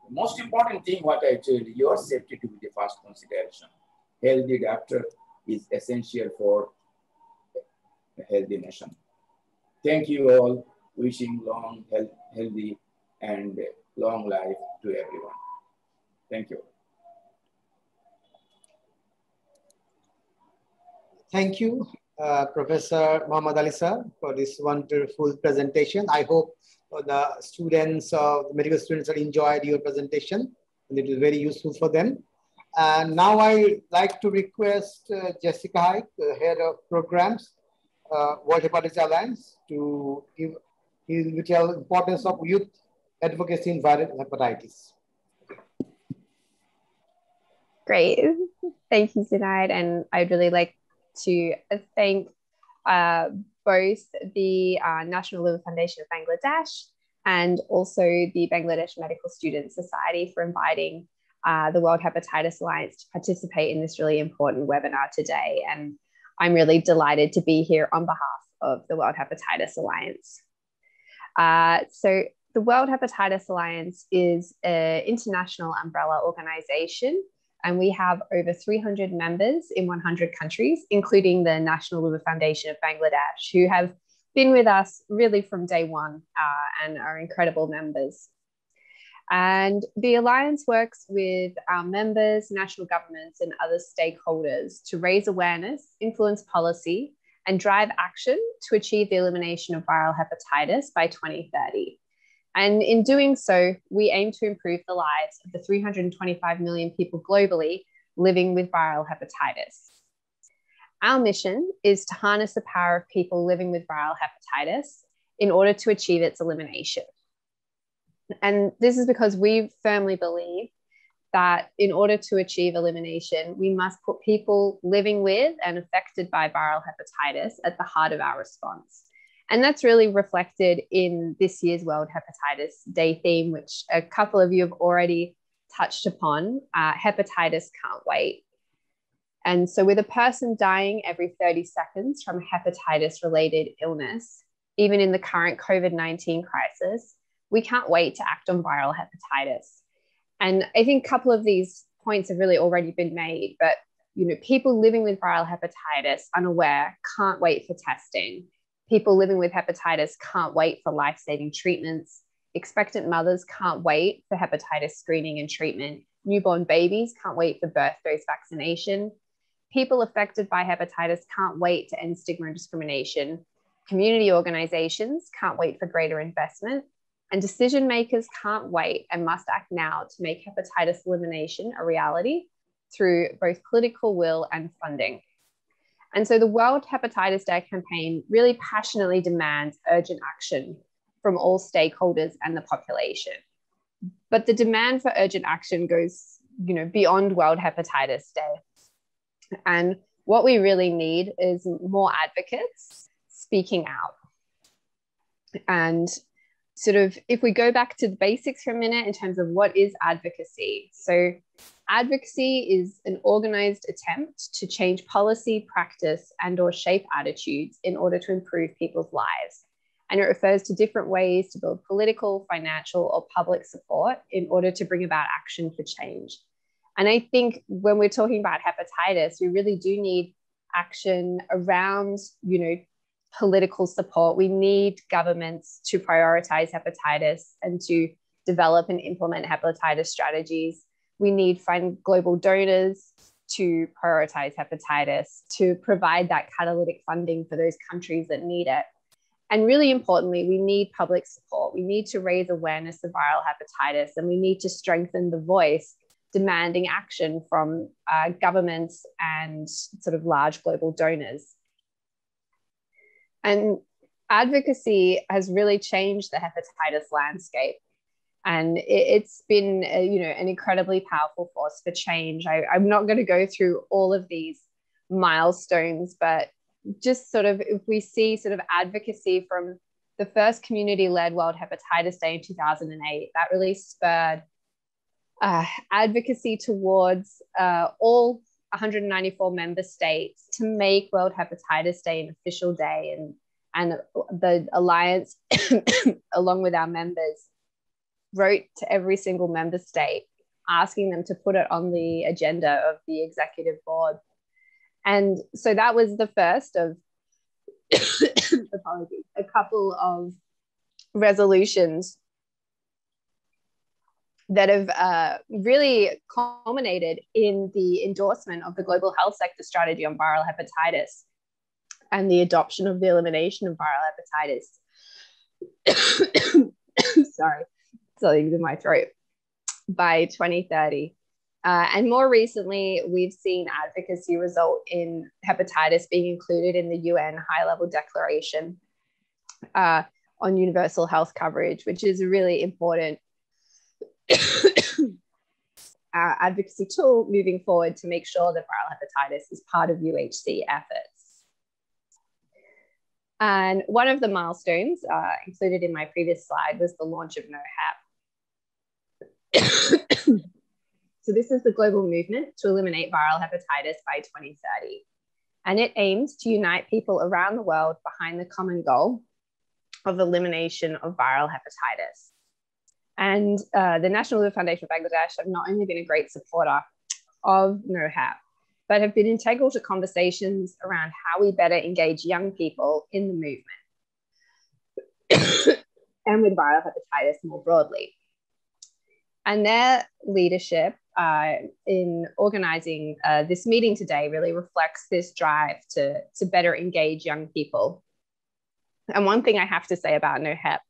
The most important thing, what I told you, your safety to be the first consideration. Healthy doctor is essential for a healthy nation. Thank you all. Wishing long, healthy, and long life to everyone. Thank you. Thank you, Professor Muhammad Ali sir, for this wonderful presentation. I hope the students, the medical students, have enjoyed your presentation, and it was very useful for them. And now I like to request Jessica Hyde, the head of programs, World Hepatitis Alliance, to give the importance of youth advocacy in viral hepatitis. Great. Thank you, Zunaid. And I'd really like to thank both the National Liver Foundation of Bangladesh and also the Bangladesh Medical Students Society for inviting the World Hepatitis Alliance to participate in this really important webinar today. And I'm really delighted to be here on behalf of the World Hepatitis Alliance. So the World Hepatitis Alliance is an international umbrella organization, and we have over 300 members in 100 countries, including the National Liver Foundation of Bangladesh, who have been with us really from day one and are incredible members. And the Alliance works with our members, national governments, and other stakeholders to raise awareness, influence policy, and drive action to achieve the elimination of viral hepatitis by 2030. And in doing so, we aim to improve the lives of the 325 million people globally living with viral hepatitis. Our mission is to harness the power of people living with viral hepatitis in order to achieve its elimination. And this is because we firmly believe that in order to achieve elimination, we must put people living with and affected by viral hepatitis at the heart of our response. And that's really reflected in this year's World Hepatitis Day theme, which a couple of you have already touched upon. Hepatitis can't wait. And so with a person dying every 30 seconds from hepatitis-related illness, even in the current COVID-19 crisis, we can't wait to act on viral hepatitis. And I think a couple of these points have really already been made, but people living with viral hepatitis, unaware, can't wait for testing. People living with hepatitis can't wait for life-saving treatments. Expectant mothers can't wait for hepatitis screening and treatment. Newborn babies can't wait for birth dose vaccination. People affected by hepatitis can't wait to end stigma and discrimination. Community organizations can't wait for greater investment. And decision makers can't wait and must act now to make hepatitis elimination a reality through both political will and funding. And so the World Hepatitis Day campaign really passionately demands urgent action from all stakeholders and the population. But the demand for urgent action goes, beyond World Hepatitis Day. And what we really need is more advocates speaking out. And sort of, if we go back to the basics for a minute in terms of what is advocacy. So advocacy is an organized attempt to change policy, practice, and/or shape attitudes in order to improve people's lives. And it refers to different ways to build political, financial, or public support in order to bring about action for change. And I think when we're talking about hepatitis, we really do need action around, political support. We need governments to prioritize hepatitis and to develop and implement hepatitis strategies. We need global donors to prioritize hepatitis, to provide that catalytic funding for those countries that need it. And really importantly, we need public support. We need to raise awareness of viral hepatitis, and we need to strengthen the voice demanding action from governments and sort of large global donors. And advocacy has really changed the hepatitis landscape. And it's been, an incredibly powerful force for change. I'm not going to go through all of these milestones, but just sort of, if we see sort of advocacy from the first community-led World Hepatitis Day in 2008, that really spurred advocacy towards all 194 member states to make World Hepatitis Day an official day. And the Alliance, along with our members, wrote to every single member state, asking them to put it on the agenda of the executive board. And so that was the first of apologies, a couple of resolutions that have really culminated in the endorsement of the Global Health Sector Strategy on Viral Hepatitis and the adoption of the elimination of viral hepatitis. Sorry, something's in my throat. By 2030. And more recently, we've seen advocacy result in hepatitis being included in the UN high-level declaration on universal health coverage, which is a really important advocacy tool moving forward to make sure that viral hepatitis is part of UHC efforts. And one of the milestones included in my previous slide was the launch of NoHap. So this is the global movement to eliminate viral hepatitis by 2030. And it aims to unite people around the world behind the common goal of elimination of viral hepatitis. And the National Liver Foundation of Bangladesh have not only been a great supporter of NoHap, but have been integral to conversations around how we better engage young people in the movement and with viral hepatitis more broadly. And their leadership in organizing this meeting today really reflects this drive to better engage young people. And one thing I have to say about NoHap,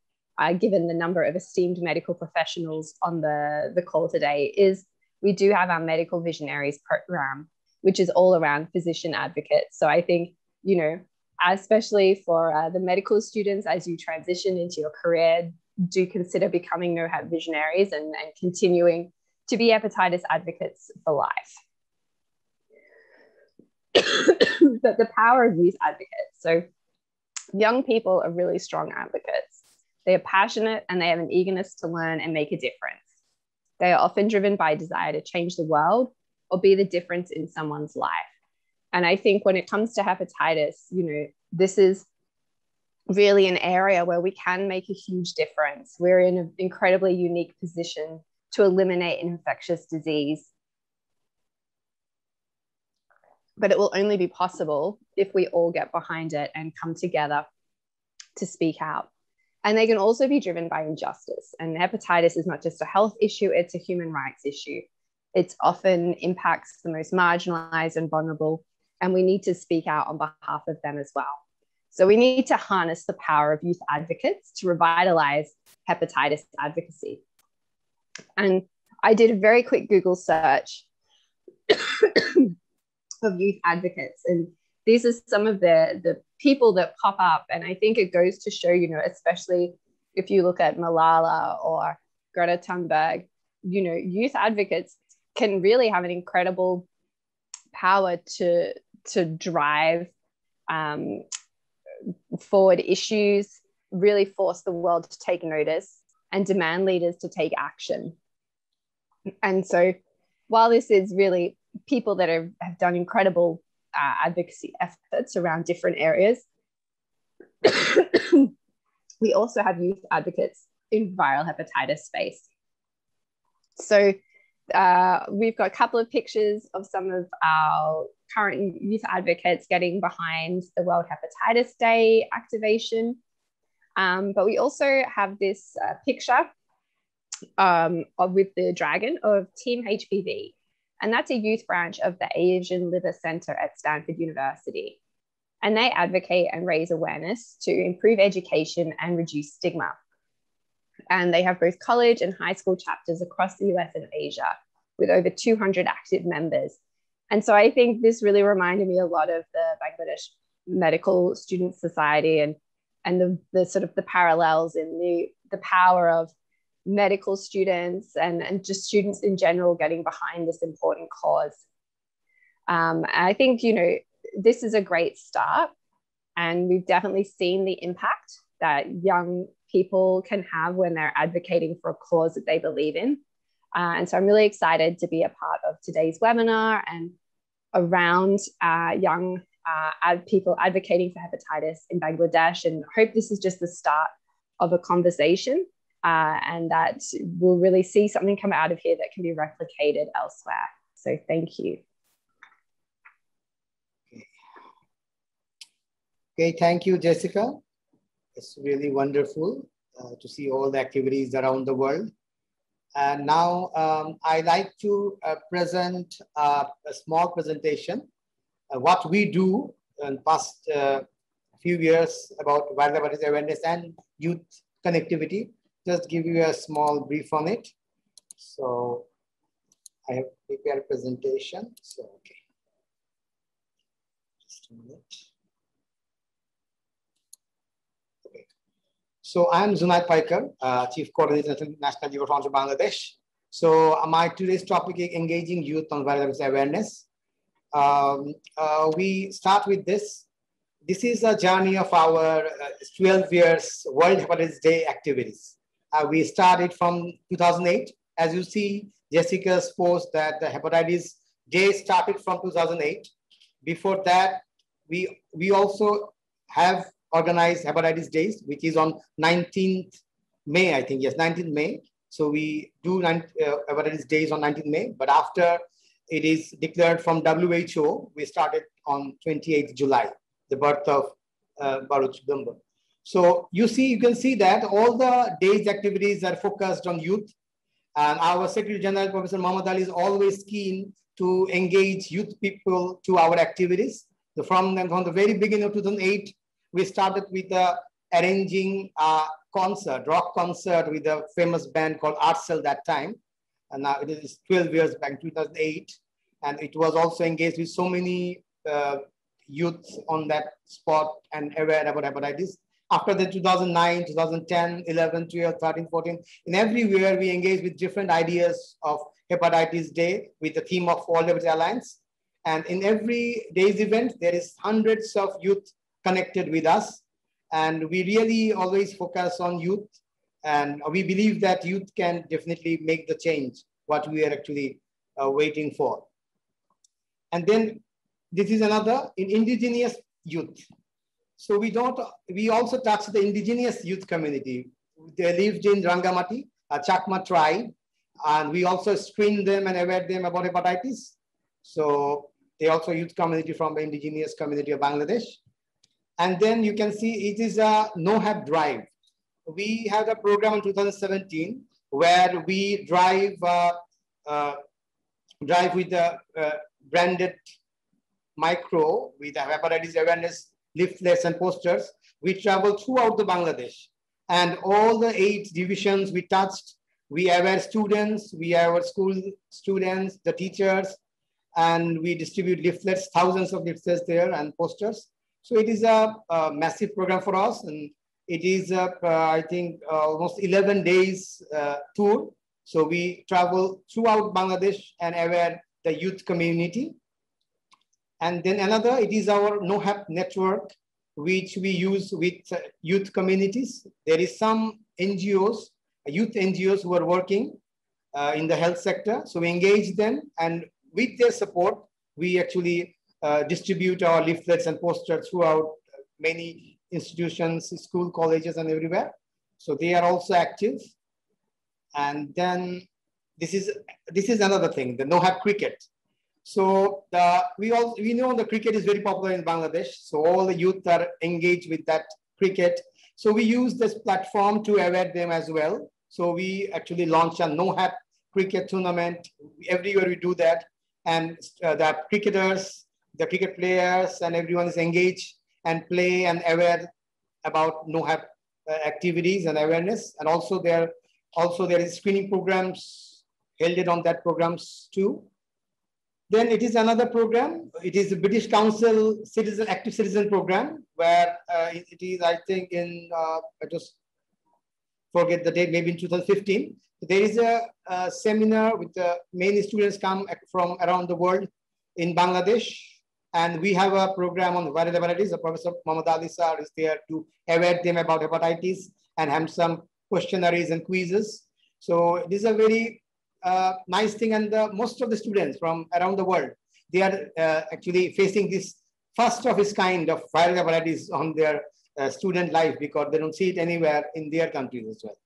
given the number of esteemed medical professionals on the call today, is we do have our Medical Visionaries program, which is all around physician advocates. So I think, especially for the medical students, as you transition into your career, do consider becoming NoHap visionaries and continuing to be hepatitis advocates for life. But the power of youth advocates. So young people are really strong advocates. They are passionate and they have an eagerness to learn and make a difference. They are often driven by a desire to change the world or be the difference in someone's life. And I think when it comes to hepatitis, you know, this is really an area where we can make a huge difference. We're in an incredibly unique position to eliminate an infectious disease. But it will only be possible if we all get behind it and come together to speak out. And they can also be driven by injustice. And hepatitis is not just a health issue, it's a human rights issue. It often impacts the most marginalized and vulnerable, and we need to speak out on behalf of them as well. So we need to harness the power of youth advocates to revitalize hepatitis advocacy. And I did a very quick Google search of youth advocates, and these are some of the people that pop up. And I think it goes to show, you know, especially if you look at Malala or Greta Thunberg, you know, youth advocates can really have an incredible power to drive forward issues, really force the world to take notice and demand leaders to take action. And so while this is really people that have done incredible advocacy efforts around different areas, we also have youth advocates in viral hepatitis space. So we've got a couple of pictures of some of our current youth advocates getting behind the World Hepatitis Day activation. But we also have this picture with the dragon of Team HPV. And that's a youth branch of the Asian Liver Center at Stanford University. And they advocate and raise awareness to improve education and reduce stigma. And they have both college and high school chapters across the US and Asia with over 200 active members. And so I think this really reminded me a lot of the Bangladesh Medical Student Society and the sort of the parallels in the power of medical students and just students in general getting behind this important cause. I think, you know, this is a great start, and we've definitely seen the impact that young people can have when they're advocating for a cause that they believe in. And so I'm really excited to be a part of today's webinar and around young people advocating for hepatitis in Bangladesh, and hope this is just the start of a conversation and that we'll really see something come out of here that can be replicated elsewhere. So thank you. Okay, thank you, Jessica. It's really wonderful to see all the activities around the world. And now I'd like to present a small presentation, what we do in past few years about viral hepatitis awareness and youth connectivity. Just give you a small brief on it. So I have prepared a presentation. So, okay. Just a minute. Okay. So I'm Zunaid Paikar, Chief Coordinator, National Liver Foundation Bangladesh. So my today's topic is engaging youth on viral hepatitis awareness. We start with this. This is a journey of our 12 years World Hepatitis Day activities. We started from 2008. As you see, Jessica's post that the Hepatitis Day started from 2008. Before that, we also have organized Hepatitis Days, which is on 19th May, I think, yes, 19th May. So we do Hepatitis Days on 19th May, but after it is declared from WHO, we started on 28th July, the birth of Baruch Gumbar. So you can see that all the day's activities are focused on youth. And our Secretary General, Professor Muhammad Ali, is always keen to engage youth people to our activities. So from the very beginning of 2008, we started with arranging a concert, rock concert with a famous band called Arcel that time. And now it is 12 years back, 2008. And it was also engaged with so many youth on that spot and aware about hepatitis. after the 2009, 2010, 11, 12, 13, 14, in everywhere we engage with different ideas of Hepatitis Day with the theme of World Hepatitis Alliance. And in every day's event, there is hundreds of youth connected with us. And we really always focus on youth. And we believe that youth can definitely make the change, what we are actually waiting for. And then this is another in indigenous youth. So we also touch the indigenous youth community. They lived in Rangamati, a Chakma tribe, and we also screen them and aware them about hepatitis. So they also youth community from the indigenous community of Bangladesh. And then you can see it is a no-hep drive. We had a program in 2017 where we drive with the branded micro with the hepatitis awareness leaflets and posters. We travel throughout the Bangladesh, and all the 8 divisions we touched. We aware students, we aware school students, the teachers, and we distribute leaflets, thousands of leaflets there and posters. So it is a massive program for us, and it is I think almost 11 days tour. So we travel throughout Bangladesh and aware the youth community. And then another, it is our no-hep network, which we use with youth communities. There is some NGOs, youth NGOs who are working in the health sector. So we engage them, and with their support, we actually distribute our leaflets and posters throughout many institutions, school, colleges, and everywhere. So they are also active. And then this is another thing, the no-hep cricket. So we know the cricket is very popular in Bangladesh. So all the youth are engaged with that cricket. So we use this platform to aware them as well. So we actually launch a no-hep cricket tournament. Everywhere we do that. And the cricketers, the cricket players, and everyone is engaged and play and aware about no-hep activities and awareness. And also there is screening programs held on that programs too. Then it is another program. It is the British Council Active Citizen Program, where it is, I think, in, I just forget the date, maybe in 2015. There is a seminar with many students come from around the world in Bangladesh. And we have a program on viral hepatitis. Professor Mohammad Ali Sir is there to aware them about hepatitis and have some questionnaires and quizzes. So this is a very nice thing, and most of the students from around the world, they are actually facing this first of its kind of viral hepatitis on their student life, because they don't see it anywhere in their countries as well.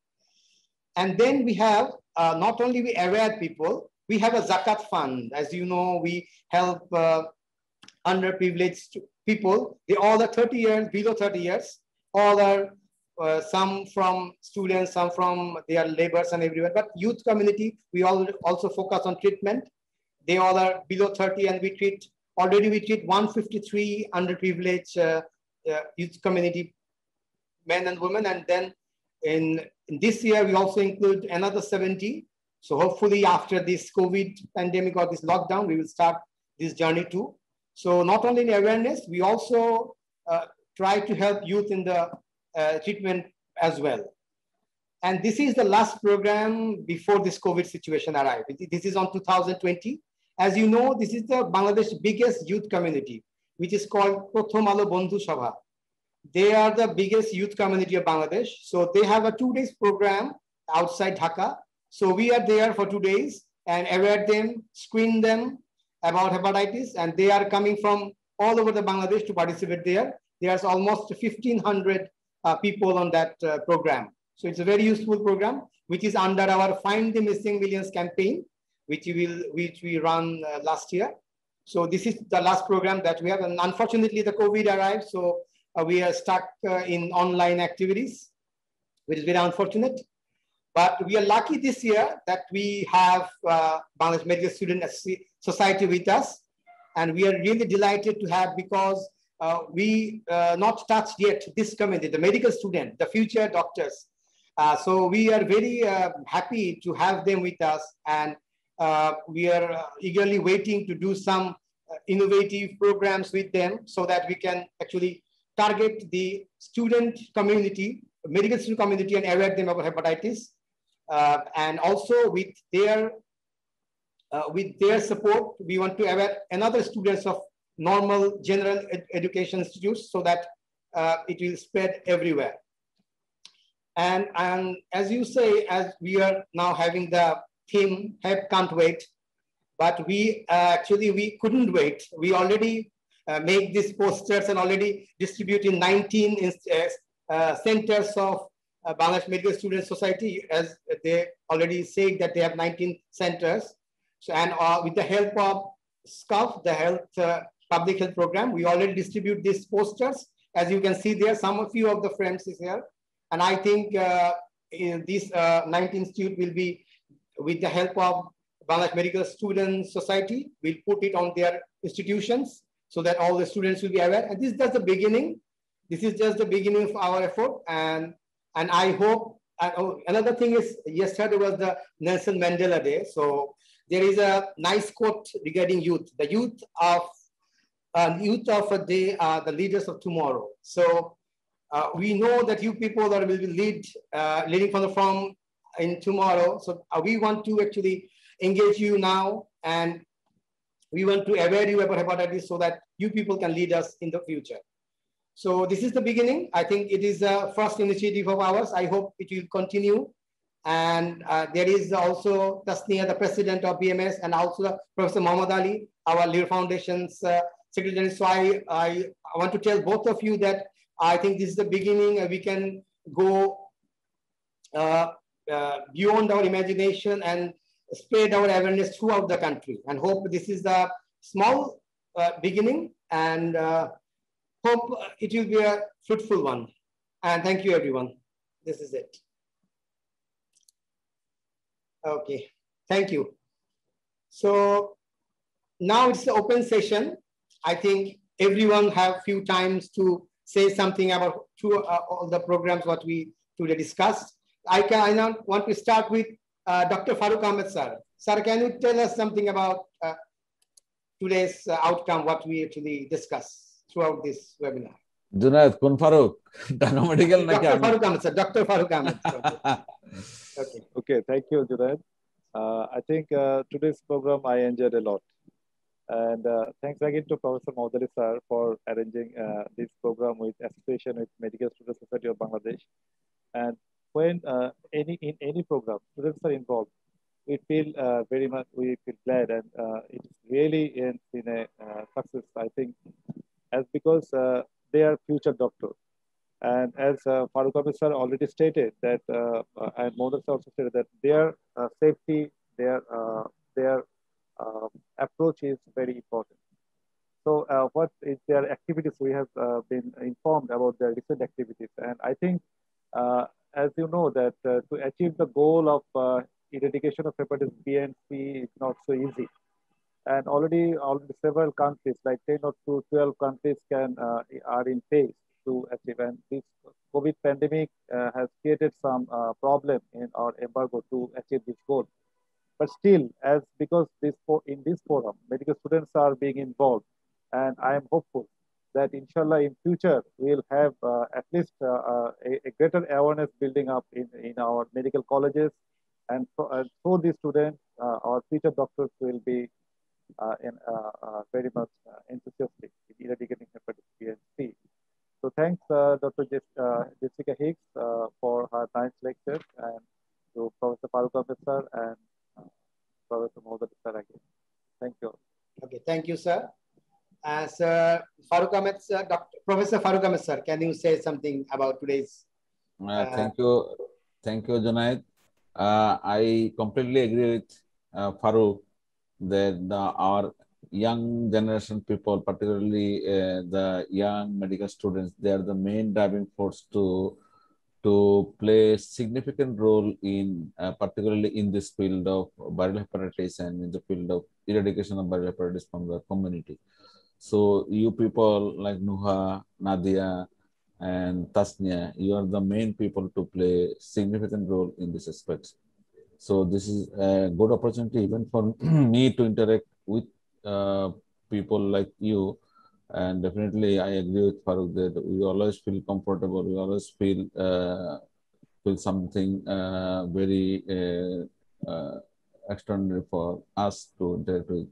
And then we have, not only we aware people, we have a Zakat fund. As you know, we help underprivileged people. They all are 30 years, below 30 years, all are some from students, some from their laborers and everywhere. But youth community, we all also focus on treatment. They all are below 30, and we treat 153 underprivileged youth community men and women. And then in this year, we also include another 70. So hopefully after this COVID pandemic or this lockdown, we will start this journey too. So not only in awareness, we also try to help youth in the treatment as well. And this is the last program before this COVID situation arrived. This is on 2020. As you know, this is the Bangladesh biggest youth community, which is called Prothom Alo Bondhu Sabha. They are the biggest youth community of Bangladesh. So they have a 2 days program outside Dhaka. So we are there for 2 days and aware them, screen them about hepatitis, and they are coming from all over the Bangladesh to participate there. There's almost 1,500 people on that program. So it's a very useful program, which is under our Find the Missing Millions campaign, which we run last year. So this is the last program that we have. And unfortunately, the COVID arrived, so we are stuck in online activities, which is very unfortunate. But we are lucky this year that we have Bangladesh Medical Student Society with us. And we are really delighted to have, because we not touched yet this community, the medical student, the future doctors. So we are very happy to have them with us. And we are eagerly waiting to do some innovative programs with them so that we can actually target the student community, medical student community, and aware them about hepatitis. And also with their support, we want to aware another students of normal general education institutes so that it will spread everywhere. And as you say, as we are now having the theme, Hep can't wait, but we actually, we couldn't wait. We already make these posters and already distribute in 19 centers of Bangladesh Medical Student Society, as they already said that they have 19 centers. So, and with the help of SCUF, the health public health program, we already distribute these posters. As you can see there, some of you of the frames is here. And I think in this 19 institute will be, with the help of Bangladesh Medical Student Society, will put it on their institutions so that all the students will be aware. And this is just the beginning. This is just the beginning of our effort. And I hope, another thing is, yesterday was the Nelson Mandela Day. So there is a nice quote regarding youth. The youth of a day are the leaders of tomorrow. So we know that you people that will be leading from the front in tomorrow. So we want to actually engage you now, and we want to aware you about hepatitis so that you people can lead us in the future. So this is the beginning. I think it is the first initiative of ours. I hope it will continue. And there is also Tasnia, the president of BMS, and also Professor Muhammad Ali, our Lear Foundation's secretary. So I want to tell both of you that I think this is the beginning. We can go beyond our imagination and spread our awareness throughout the country. And hope this is a small beginning, and hope it will be a fruitful one. And thank you, everyone. This is it. Okay, thank you. So now it's the open session. I think everyone have few times to say something about all the programs what we today discussed. I now want to start with Dr. Farooq Ahmed sir. Sir, can you tell us something about today's outcome, what we actually discussed throughout this webinar? Junaid, Kun Farooq, medical Dr. Farooq Ahmed sir, Dr. Farooq Ahmed. Okay. Okay, thank you, Junaid. I think today's program I enjoyed a lot. And thanks again to Professor Maudali sir for arranging this program with association with Medical Student Society of Bangladesh. And when in any program students are involved, we feel we feel glad, and it is really in a success, I think, as because they are future doctors. And as Farooq Ahmed sir already stated that, and Maudali sir also stated that their safety, their approach is very important. So what is their activities? We have been informed about their recent activities. And I think, as you know, that to achieve the goal of eradication of hepatitis B and C is not so easy. And already several countries, like 10 or 12 countries are in phase to achieve. And this COVID pandemic has created some problem in our embargo to achieve this goal. But still, because in this forum, medical students are being involved, and I am hopeful that inshallah in future we'll have at least a greater awareness building up in our medical colleges, and through these students, our future doctors will be very much enthusiastic in eradicating hepatitis B and C. So thanks, Dr. Jessica Hicks, for her nice lecture, and to Professor Farooq Ahmed sir and Professor Maudali sir again. Thank you. Okay, thank you, sir. Sir Farooq Ahmed sir, Professor Farooq Ahmed sir, can you say something about today's? Thank you, Junaid. I completely agree with Farooq that our young generation people, particularly the young medical students, they are the main driving force to play a significant role in, particularly in this field of viral hepatitis and in the field of eradication of viral hepatitis from the community. So you people like Nuha, Nadia, and Tasnia, you are the main people to play significant role in this aspect. So this is a good opportunity even for me to interact with people like you And definitely, I agree with Farooq that we always feel comfortable. We always feel something very extraordinary for us to interact with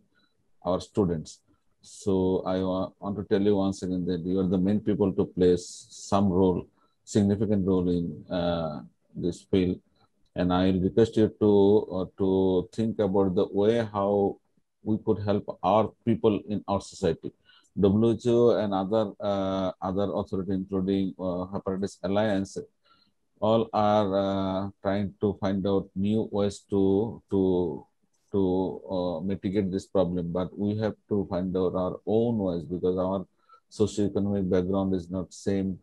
our students. So I want to tell you once again that you are the main people to play some role, significant role in this field. And I will request you to think about the way how we could help our people in our society. WHO and other authorities, including Hepatitis Alliance, all are trying to find out new ways to mitigate this problem. But we have to find out our own ways because our socioeconomic background is not same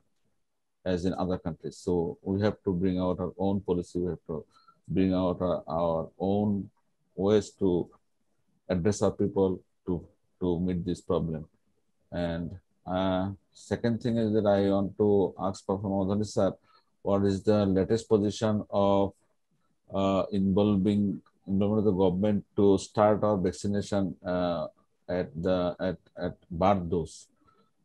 as in other countries. So we have to bring out our own policy. We have to bring out our own ways to address our people to meet this problem. And second thing is that I want to ask Professor Maudhani sir, what is the latest position of involving the government to start our vaccination at birth dose?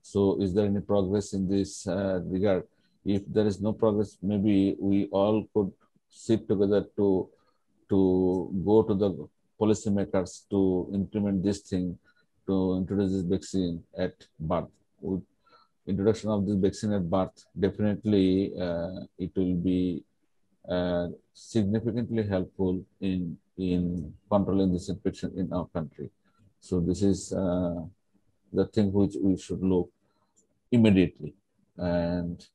So is there any progress in this regard? If there is no progress, maybe we all could sit together to go to the policymakers to implement this thing, to introduce this vaccine at birth. With introduction of this vaccine at birth, definitely it will be significantly helpful in controlling this infection in our country. So this is the thing which we should look immediately. And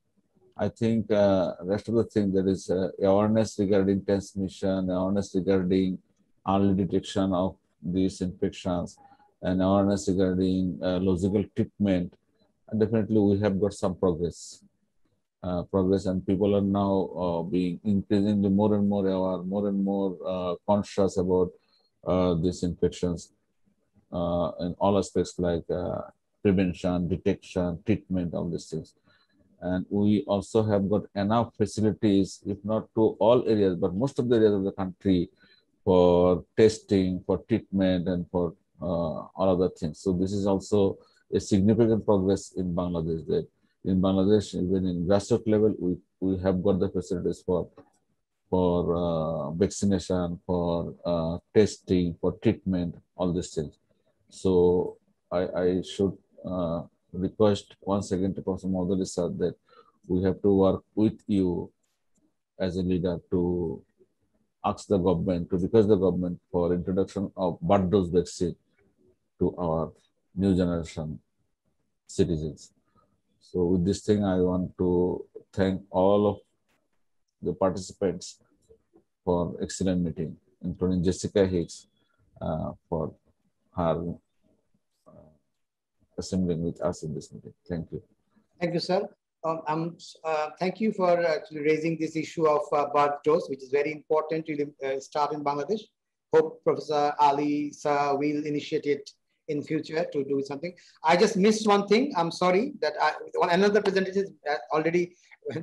I think rest of the thing, there is awareness regarding transmission, awareness regarding early detection of these infections, and awareness regarding logical treatment. And definitely we have got some progress. And people are now being increasingly more and more aware, more and more conscious about these infections in all aspects like prevention, detection, treatment, all these things. And we also have got enough facilities, if not to all areas, but most of the areas of the country for testing, for treatment, and for all other things. So this is also a significant progress in Bangladesh. That in Bangladesh, even in grassroots level, we have got the facilities for vaccination, for testing, for treatment, all these things. So I should request once again to Professor Maudhani sir that we have to work with you as a leader to ask the government, to request the government for introduction of birth dose vaccine to our new generation citizens. So with this thing, I want to thank all of the participants for excellent meeting, including Jessica Hicks for her assembling with us in this meeting. Thank you. Thank you, sir. Thank you for actually raising this issue of birth dose, which is very important to start in Bangladesh. Hope Professor Ali sir will initiate it in future to do something. I just missed one thing. I'm sorry that another presentation is already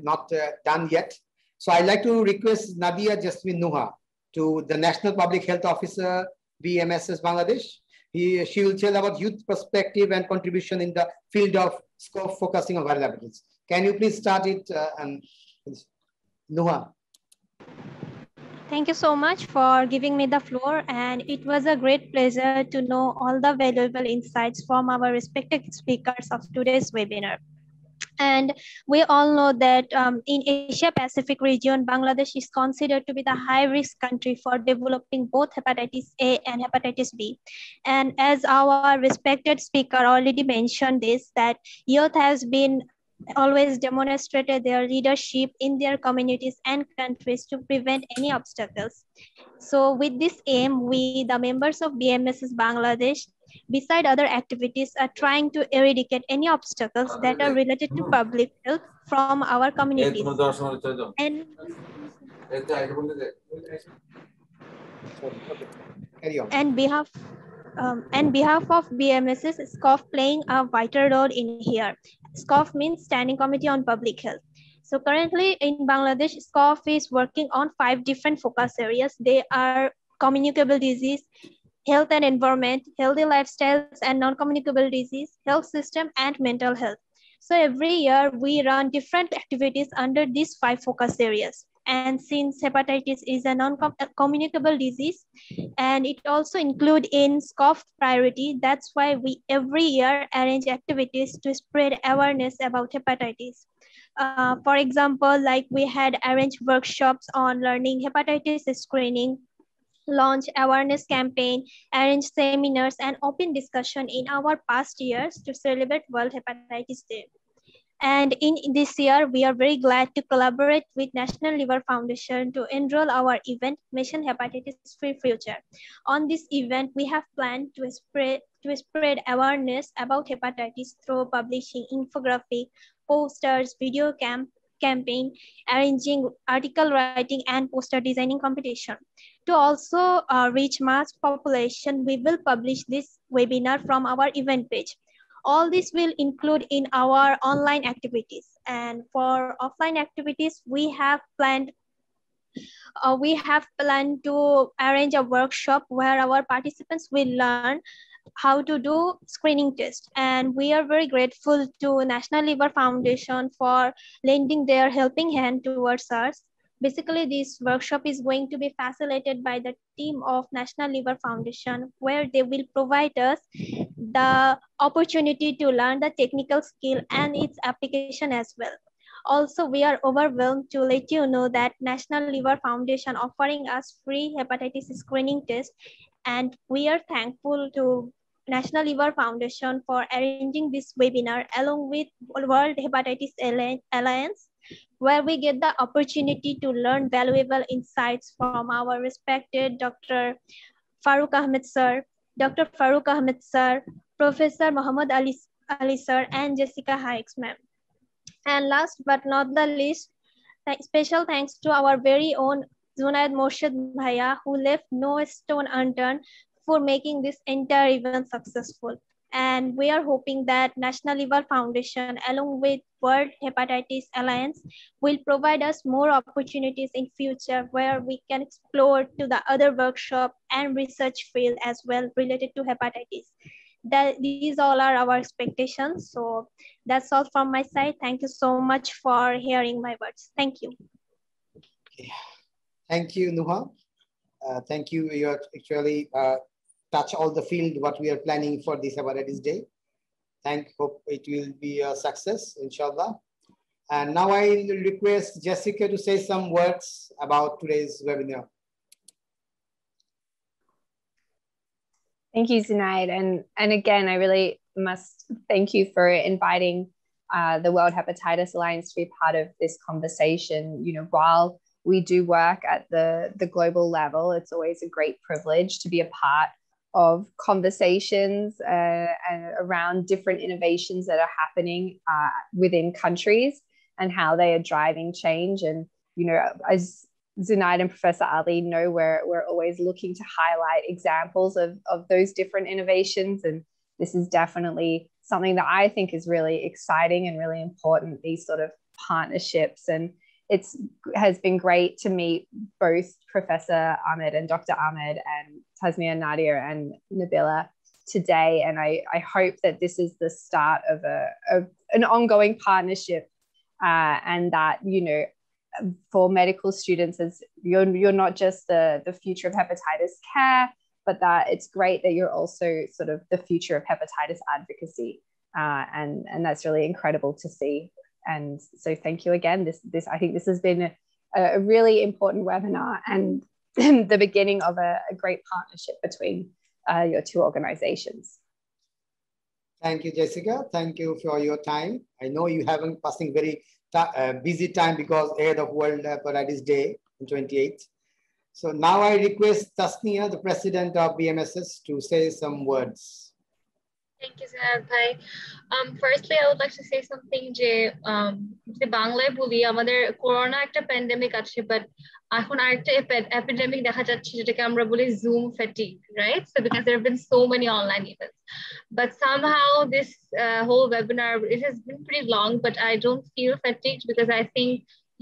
not done yet. So I'd like to request Nadia Jasmine Nuha, to the National Public Health Officer, BMSS Bangladesh. She will tell about youth perspective and contribution in the field of scope focusing on viral hepatitis. Can you please start it, Nuha? Thank you so much for giving me the floor, and it was a great pleasure to know all the valuable insights from our respected speakers of today's webinar. And we all know that in Asia Pacific region, Bangladesh is considered to be the high-risk country for developing both hepatitis A and hepatitis B. And as our respected speaker already mentioned this, that youth has been always demonstrated their leadership in their communities and countries to prevent any obstacles. So with this aim, we, the members of BMSS Bangladesh, beside other activities, are trying to eradicate any obstacles that are related to public health from our communities. And behalf of BMSS, SCOF playing a vital role in here. SCOF means Standing Committee on Public Health. So currently in Bangladesh, SCOF is working on 5 different focus areas. They are communicable disease, health and environment, healthy lifestyles and non-communicable disease, health system, and mental health. So every year we run different activities under these 5 focus areas. And since hepatitis is a non-communicable disease, and it also includes in scope priority, that's why we every year arrange activities to spread awareness about hepatitis. For example, like we had arranged workshops on learning hepatitis screening, launch awareness campaign, arrange seminars, and open discussion in our past years to celebrate World Hepatitis Day. And in this year, we are very glad to collaborate with National Liver Foundation to enroll our event, Mission Hepatitis Free Future. On this event, we have planned to spread awareness about hepatitis through publishing infographic, posters, video campaign, arranging article writing, and poster designing competition. To also reach mass population, we will publish this webinar from our event page. All this will include in our online activities. And for offline activities, we have planned to arrange a workshop where our participants will learn how to do screening test. And we are very grateful to National Liver Foundation for lending their helping hand towards us. Basically, this workshop is going to be facilitated by the team of National Liver Foundation, where they will provide us the opportunity to learn the technical skill and its application as well. Also, we are overwhelmed to let you know that National Liver Foundation offering us free hepatitis screening test, and we are thankful to National Liver Foundation for arranging this webinar along with World Hepatitis Alliance, where we get the opportunity to learn valuable insights from our respected Dr. Farooq Ahmed sir, Dr. Farooq Ahmed sir, Professor Muhammad Ali sir, and Jessica Hikes ma'am. And last but not the least, special thanks to our very own Zunaid Morshid Bhaiya, who left no stone unturned for making this entire event successful. And we are hoping that National Liver Foundation, along with World Hepatitis Alliance, will provide us more opportunities in future where we can explore to the other workshop and research field as well related to hepatitis. These all are our expectations. So that's all from my side. Thank you so much for hearing my words. Thank you. Thank you, Nuha. Thank you. You actually touch all the field what we are planning for this Hepatitis Day. Hope it will be a success, inshallah. And now I request Jessica to say some words about today's webinar. Thank you, Zunaid. And again, I really must thank you for inviting the World Hepatitis Alliance to be part of this conversation. You know, while we do work at the global level, it's always a great privilege to be a part of conversations around different innovations that are happening within countries and how they are driving change. And, you know, as Zunaid and Professor Ali know, we're always looking to highlight examples of those different innovations. And this is definitely something that I think is really exciting and really important, these sort of partnerships. And it has been great to meet both Professor Ahmed and Dr. Ahmed and Tasmia, Nadia and Nabila today. And I hope that this is the start of an ongoing partnership and that, you know, for medical students, as you're not just the future of hepatitis care, but that it's great that you're also sort of the future of hepatitis advocacy. And that's really incredible to see. And so thank you again. This I think this has been a really important webinar and the beginning of a great partnership between your two organizations. Thank you, Jessica. Thank you for your time. I know you haven't passing very busy time because ahead of World Hepatitis Day in 28th. So now I request Tasnia, the president of BMSS, to say some words. Thank you, Zahad Bhai. Firstly, I would like to say something je Banglaয় বলি আমাদের corona একটা pandemic আছে but এখন আরেকটা epidemic দেখা যাচ্ছে যেটাকে আমরা বলি Zoom fatigue, right? So because there have been so many online events, but somehow this whole webinar, it has been pretty long, but I don't feel fatigued because I think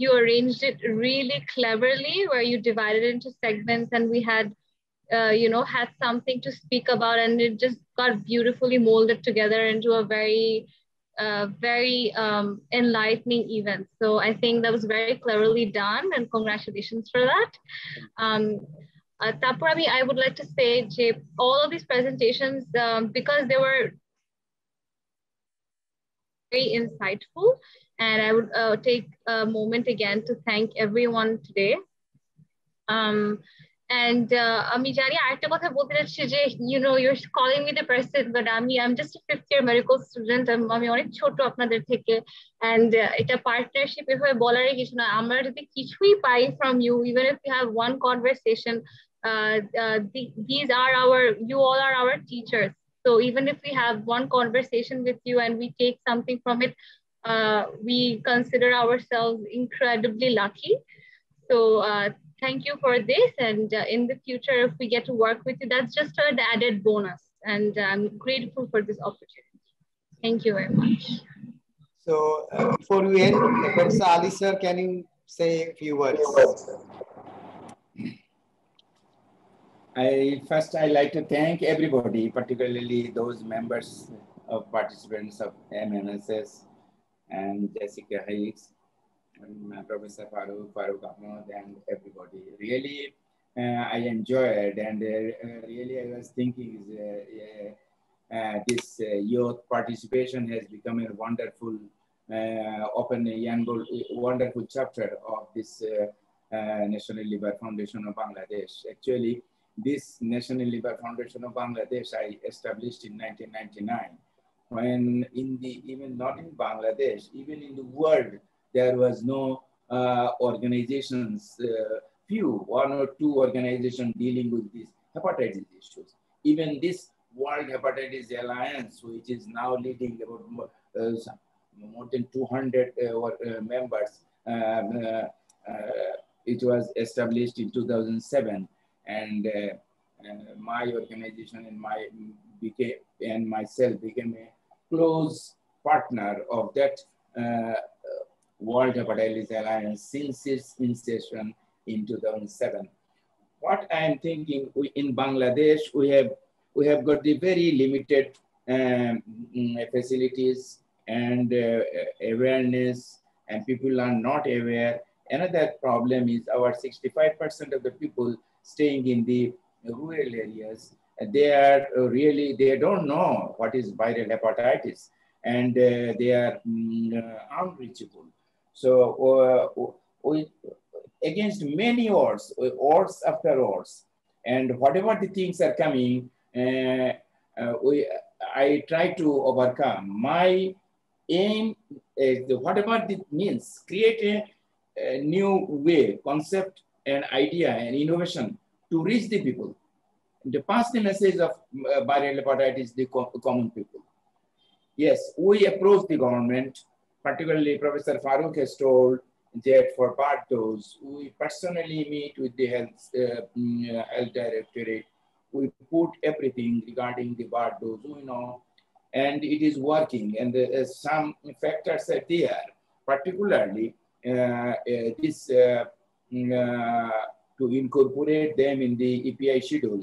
you arranged it really cleverly where you divided it into segments and we had had something to speak about, and it just got beautifully molded together into a very enlightening event. So I think that was very cleverly done, and congratulations for that. Tapurami, I would like to say, Jay, all of these presentations, because they were very insightful, and I would take a moment again to thank everyone today. আমি জানি আরেকটা কথা বলতে চাচ্ছি যে you're calling me the person, but I'm just a 5th year medical student. আমি অনেক ছোট আপনাদের থেকে, and এটা পার্টনারশিপ এভাবে বলারই কিছু না। আমরা যদি কিছুই পাই from you, even if we have one conversation, you all are our teachers. So even if we have one conversation with you and we take something from it, we consider ourselves incredibly lucky. So thank you for this, and in the future, if we get to work with you, that's just an added bonus, and I'm grateful for this opportunity. Thank you very much. So before we end, Professor Ali sir, can you say a few words? I'd like to thank everybody, particularly those members of participants of BMSS and Jessica Hayes, and Professor Farooq Ahmed, and everybody. Really, I enjoyed, and really I was thinking this youth participation has become a wonderful, wonderful chapter of this National Liver Foundation of Bangladesh. Actually, this National Liver Foundation of Bangladesh I established in 1999, when even not in Bangladesh, even in the world, there was no organizations, one or two organizations dealing with these hepatitis issues. Even this World Hepatitis Alliance, which is now leading about more than 200 members, it was established in 2007, and my organization and myself became a close partner of that World Hepatitis Alliance since its inception in 2007. What I'm thinking, in Bangladesh, we have got the very limited facilities and awareness, and people are not aware. Another problem is our 65% of the people staying in the rural areas, they don't know what is viral hepatitis, and they are unreachable. So against many odds after odds, and whatever the things are coming, I try to overcome. My aim is, whatever it means, create a new way, concept, and idea, and innovation to reach the people, to pass the message of viral hepatitis to the common people. Yes, we approach the government, particularly Professor Farooq has told that for part dose, we personally meet with the health directorate. We put everything regarding the part dose, and it is working. And some factors are there, particularly to incorporate them in the EPI schedule.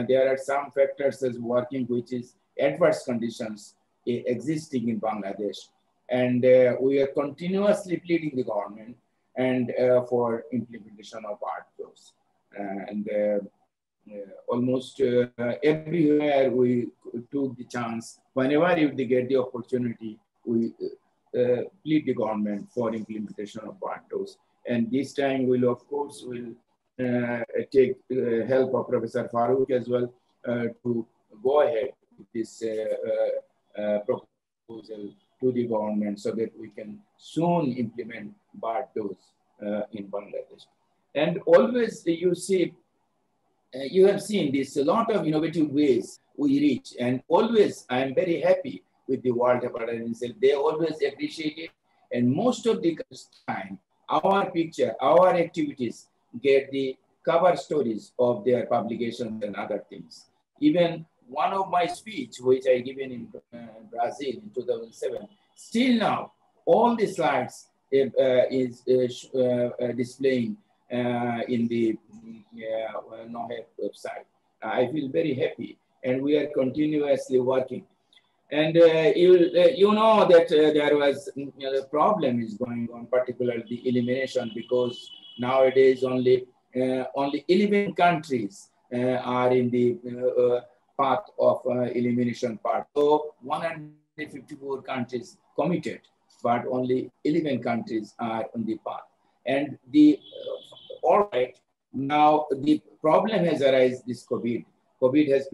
There are some factors as working, which is adverse conditions existing in Bangladesh. And we are continuously pleading the government and for implementation of part dose. And almost everywhere we took the chance, whenever they get the opportunity, we plead the government for implementation of part dose. And this time we'll, of course, take help of Professor Farooq as well to go ahead with this proposal to the government, so that we can soon implement BART dose in Bangladesh. And always you have seen this, a lot of innovative ways we reach, and always I'm very happy with the World Hepatitis. They always appreciate it, and most of the time, our picture, our activities get the cover stories of their publications and other things. Even one of my speech, which I given in Brazil in 2007, still now, all the slides is displaying in the NOHEP website. I feel very happy, and we are continuously working. And you know that there was the problem is going on, particularly the elimination, because nowadays only 11 countries are in the path of elimination part. So 154 countries committed, but only 11 countries are on the path. And the all right, now the problem has arisen. This COVID has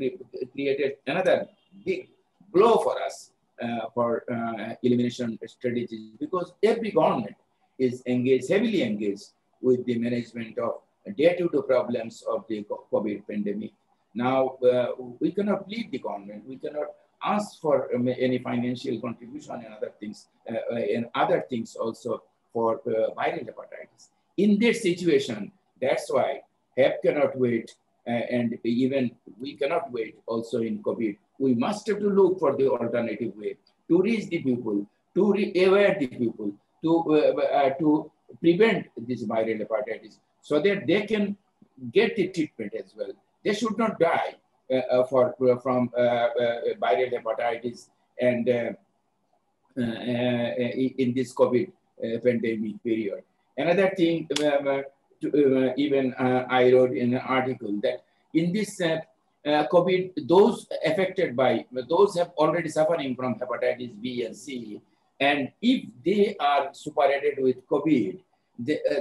created another big blow for us for elimination strategies, because every government is engaged, heavily engaged with the management of day-to-day problems of the COVID pandemic. Now, we cannot lead the government. We cannot ask for any financial contribution and other things also for viral hepatitis. In this situation, that's why HEP cannot wait, and even we cannot wait also in COVID. We must have to look for the alternative way to reach the people, to aware the people, to prevent this viral hepatitis, so that they can get the treatment as well. They should not die from viral hepatitis and in this COVID pandemic period. Another thing, even I wrote in an article that in this COVID, those affected by, those have already suffering from hepatitis B and C, and if they are separated with COVID,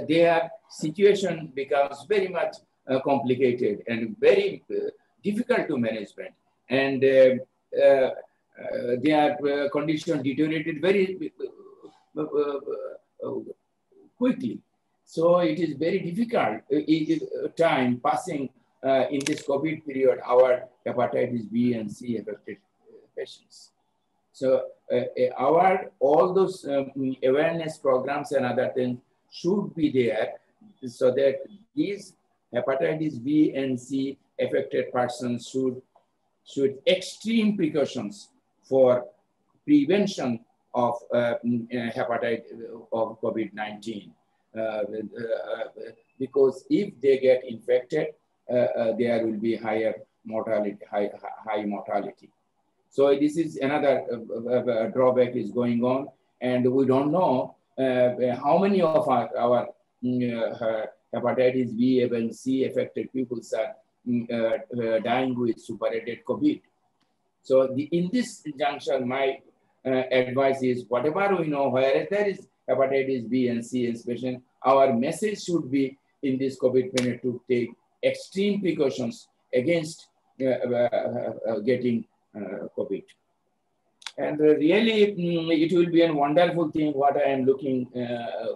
their situation becomes very much complicated and very difficult to management, and their condition deteriorated very quickly. So it is very difficult time passing in this COVID period, our hepatitis B and C affected patients. So all those awareness programs and other things should be there, so that these hepatitis B and C affected persons should extreme precautions for prevention of hepatitis of COVID-19. Because if they get infected, there will be higher mortality, high mortality. So this is another drawback is going on, and we don't know how many of our hepatitis B and C affected people are dying with separated COVID. So in this junction, my advice is, whatever we know, where there is hepatitis B and C especially, our message should be in this COVID period to take extreme precautions against getting COVID. And really, it will be a wonderful thing what I am looking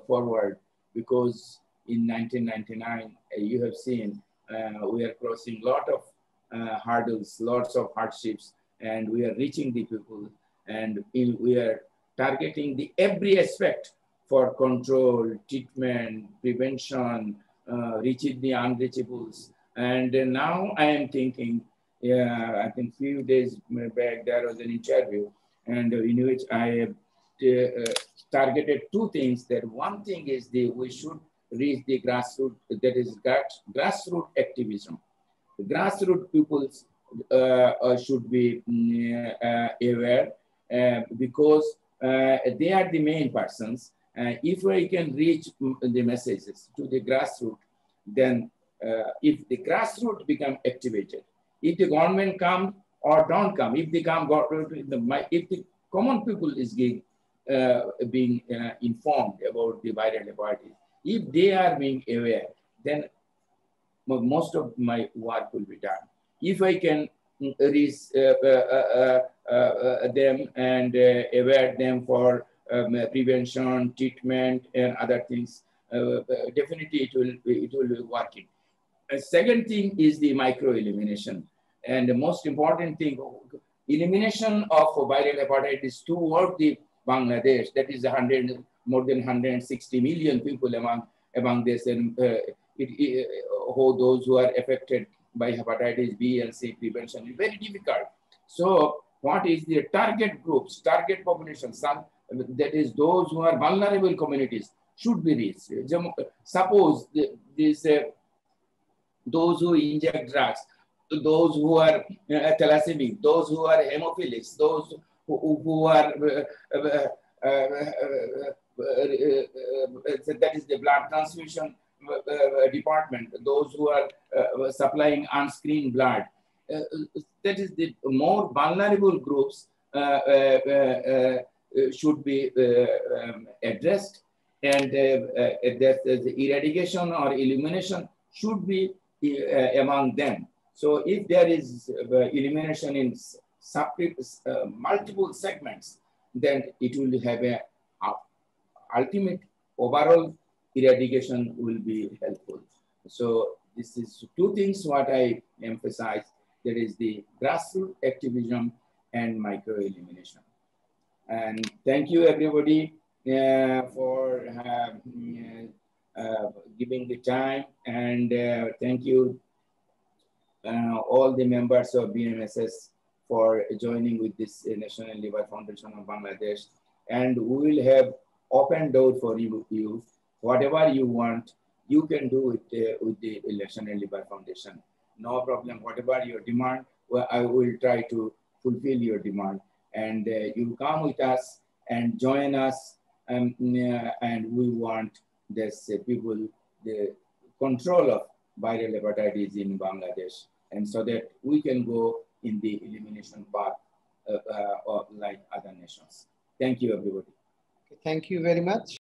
forward, because in 1999, you have seen we are crossing a lot of hurdles, lots of hardships, and we are reaching the people, and we are targeting the every aspect for control, treatment, prevention, reaching the unreachables. And now I am thinking, I think few days back there was an interview, and in which I have targeted two things. That one thing is we should reach the grassroots, that is grassroot activism. The grassroots peoples should be aware, because they are the main persons. If we can reach the messages to the grassroots, then if the grassroots become activated, if the government come or don't come, if they come, if the common people is being informed about the viral hepatitis, if they are being aware, then most of my work will be done. If I can reach them and aware them for prevention, treatment, and other things, definitely it will be working. A second thing is the micro elimination, and the most important thing, elimination of viral hepatitis toward the Bangladesh. That is more than 160 million people among this, and those who are affected by hepatitis B and C prevention is very difficult. So what is the target groups, target population? That is those who are vulnerable communities should be reached. Suppose those who inject drugs, those who are thalassemic, those who are hemophilics, those who are that is the blood transfusion department, those who are supplying unscreened blood. That is the more vulnerable groups should be addressed, and the eradication or elimination should be among them. So if there is elimination in multiple segments, then it will have a ultimate overall eradication will be helpful. So this is two things what I emphasize. There is the grassroots activism and micro-elimination. And thank you everybody for giving the time, and thank you all the members of BMSS for joining with this National Liver Foundation of Bangladesh. And we will have open door for you. Whatever you want, you can do with the National Liver Foundation. No problem. Whatever your demand, well, I will try to fulfill your demand. And you come with us and join us, and we want this people the control of viral hepatitis in Bangladesh, and so that we can go in the elimination path like other nations. Thank you, everybody. Thank you very much.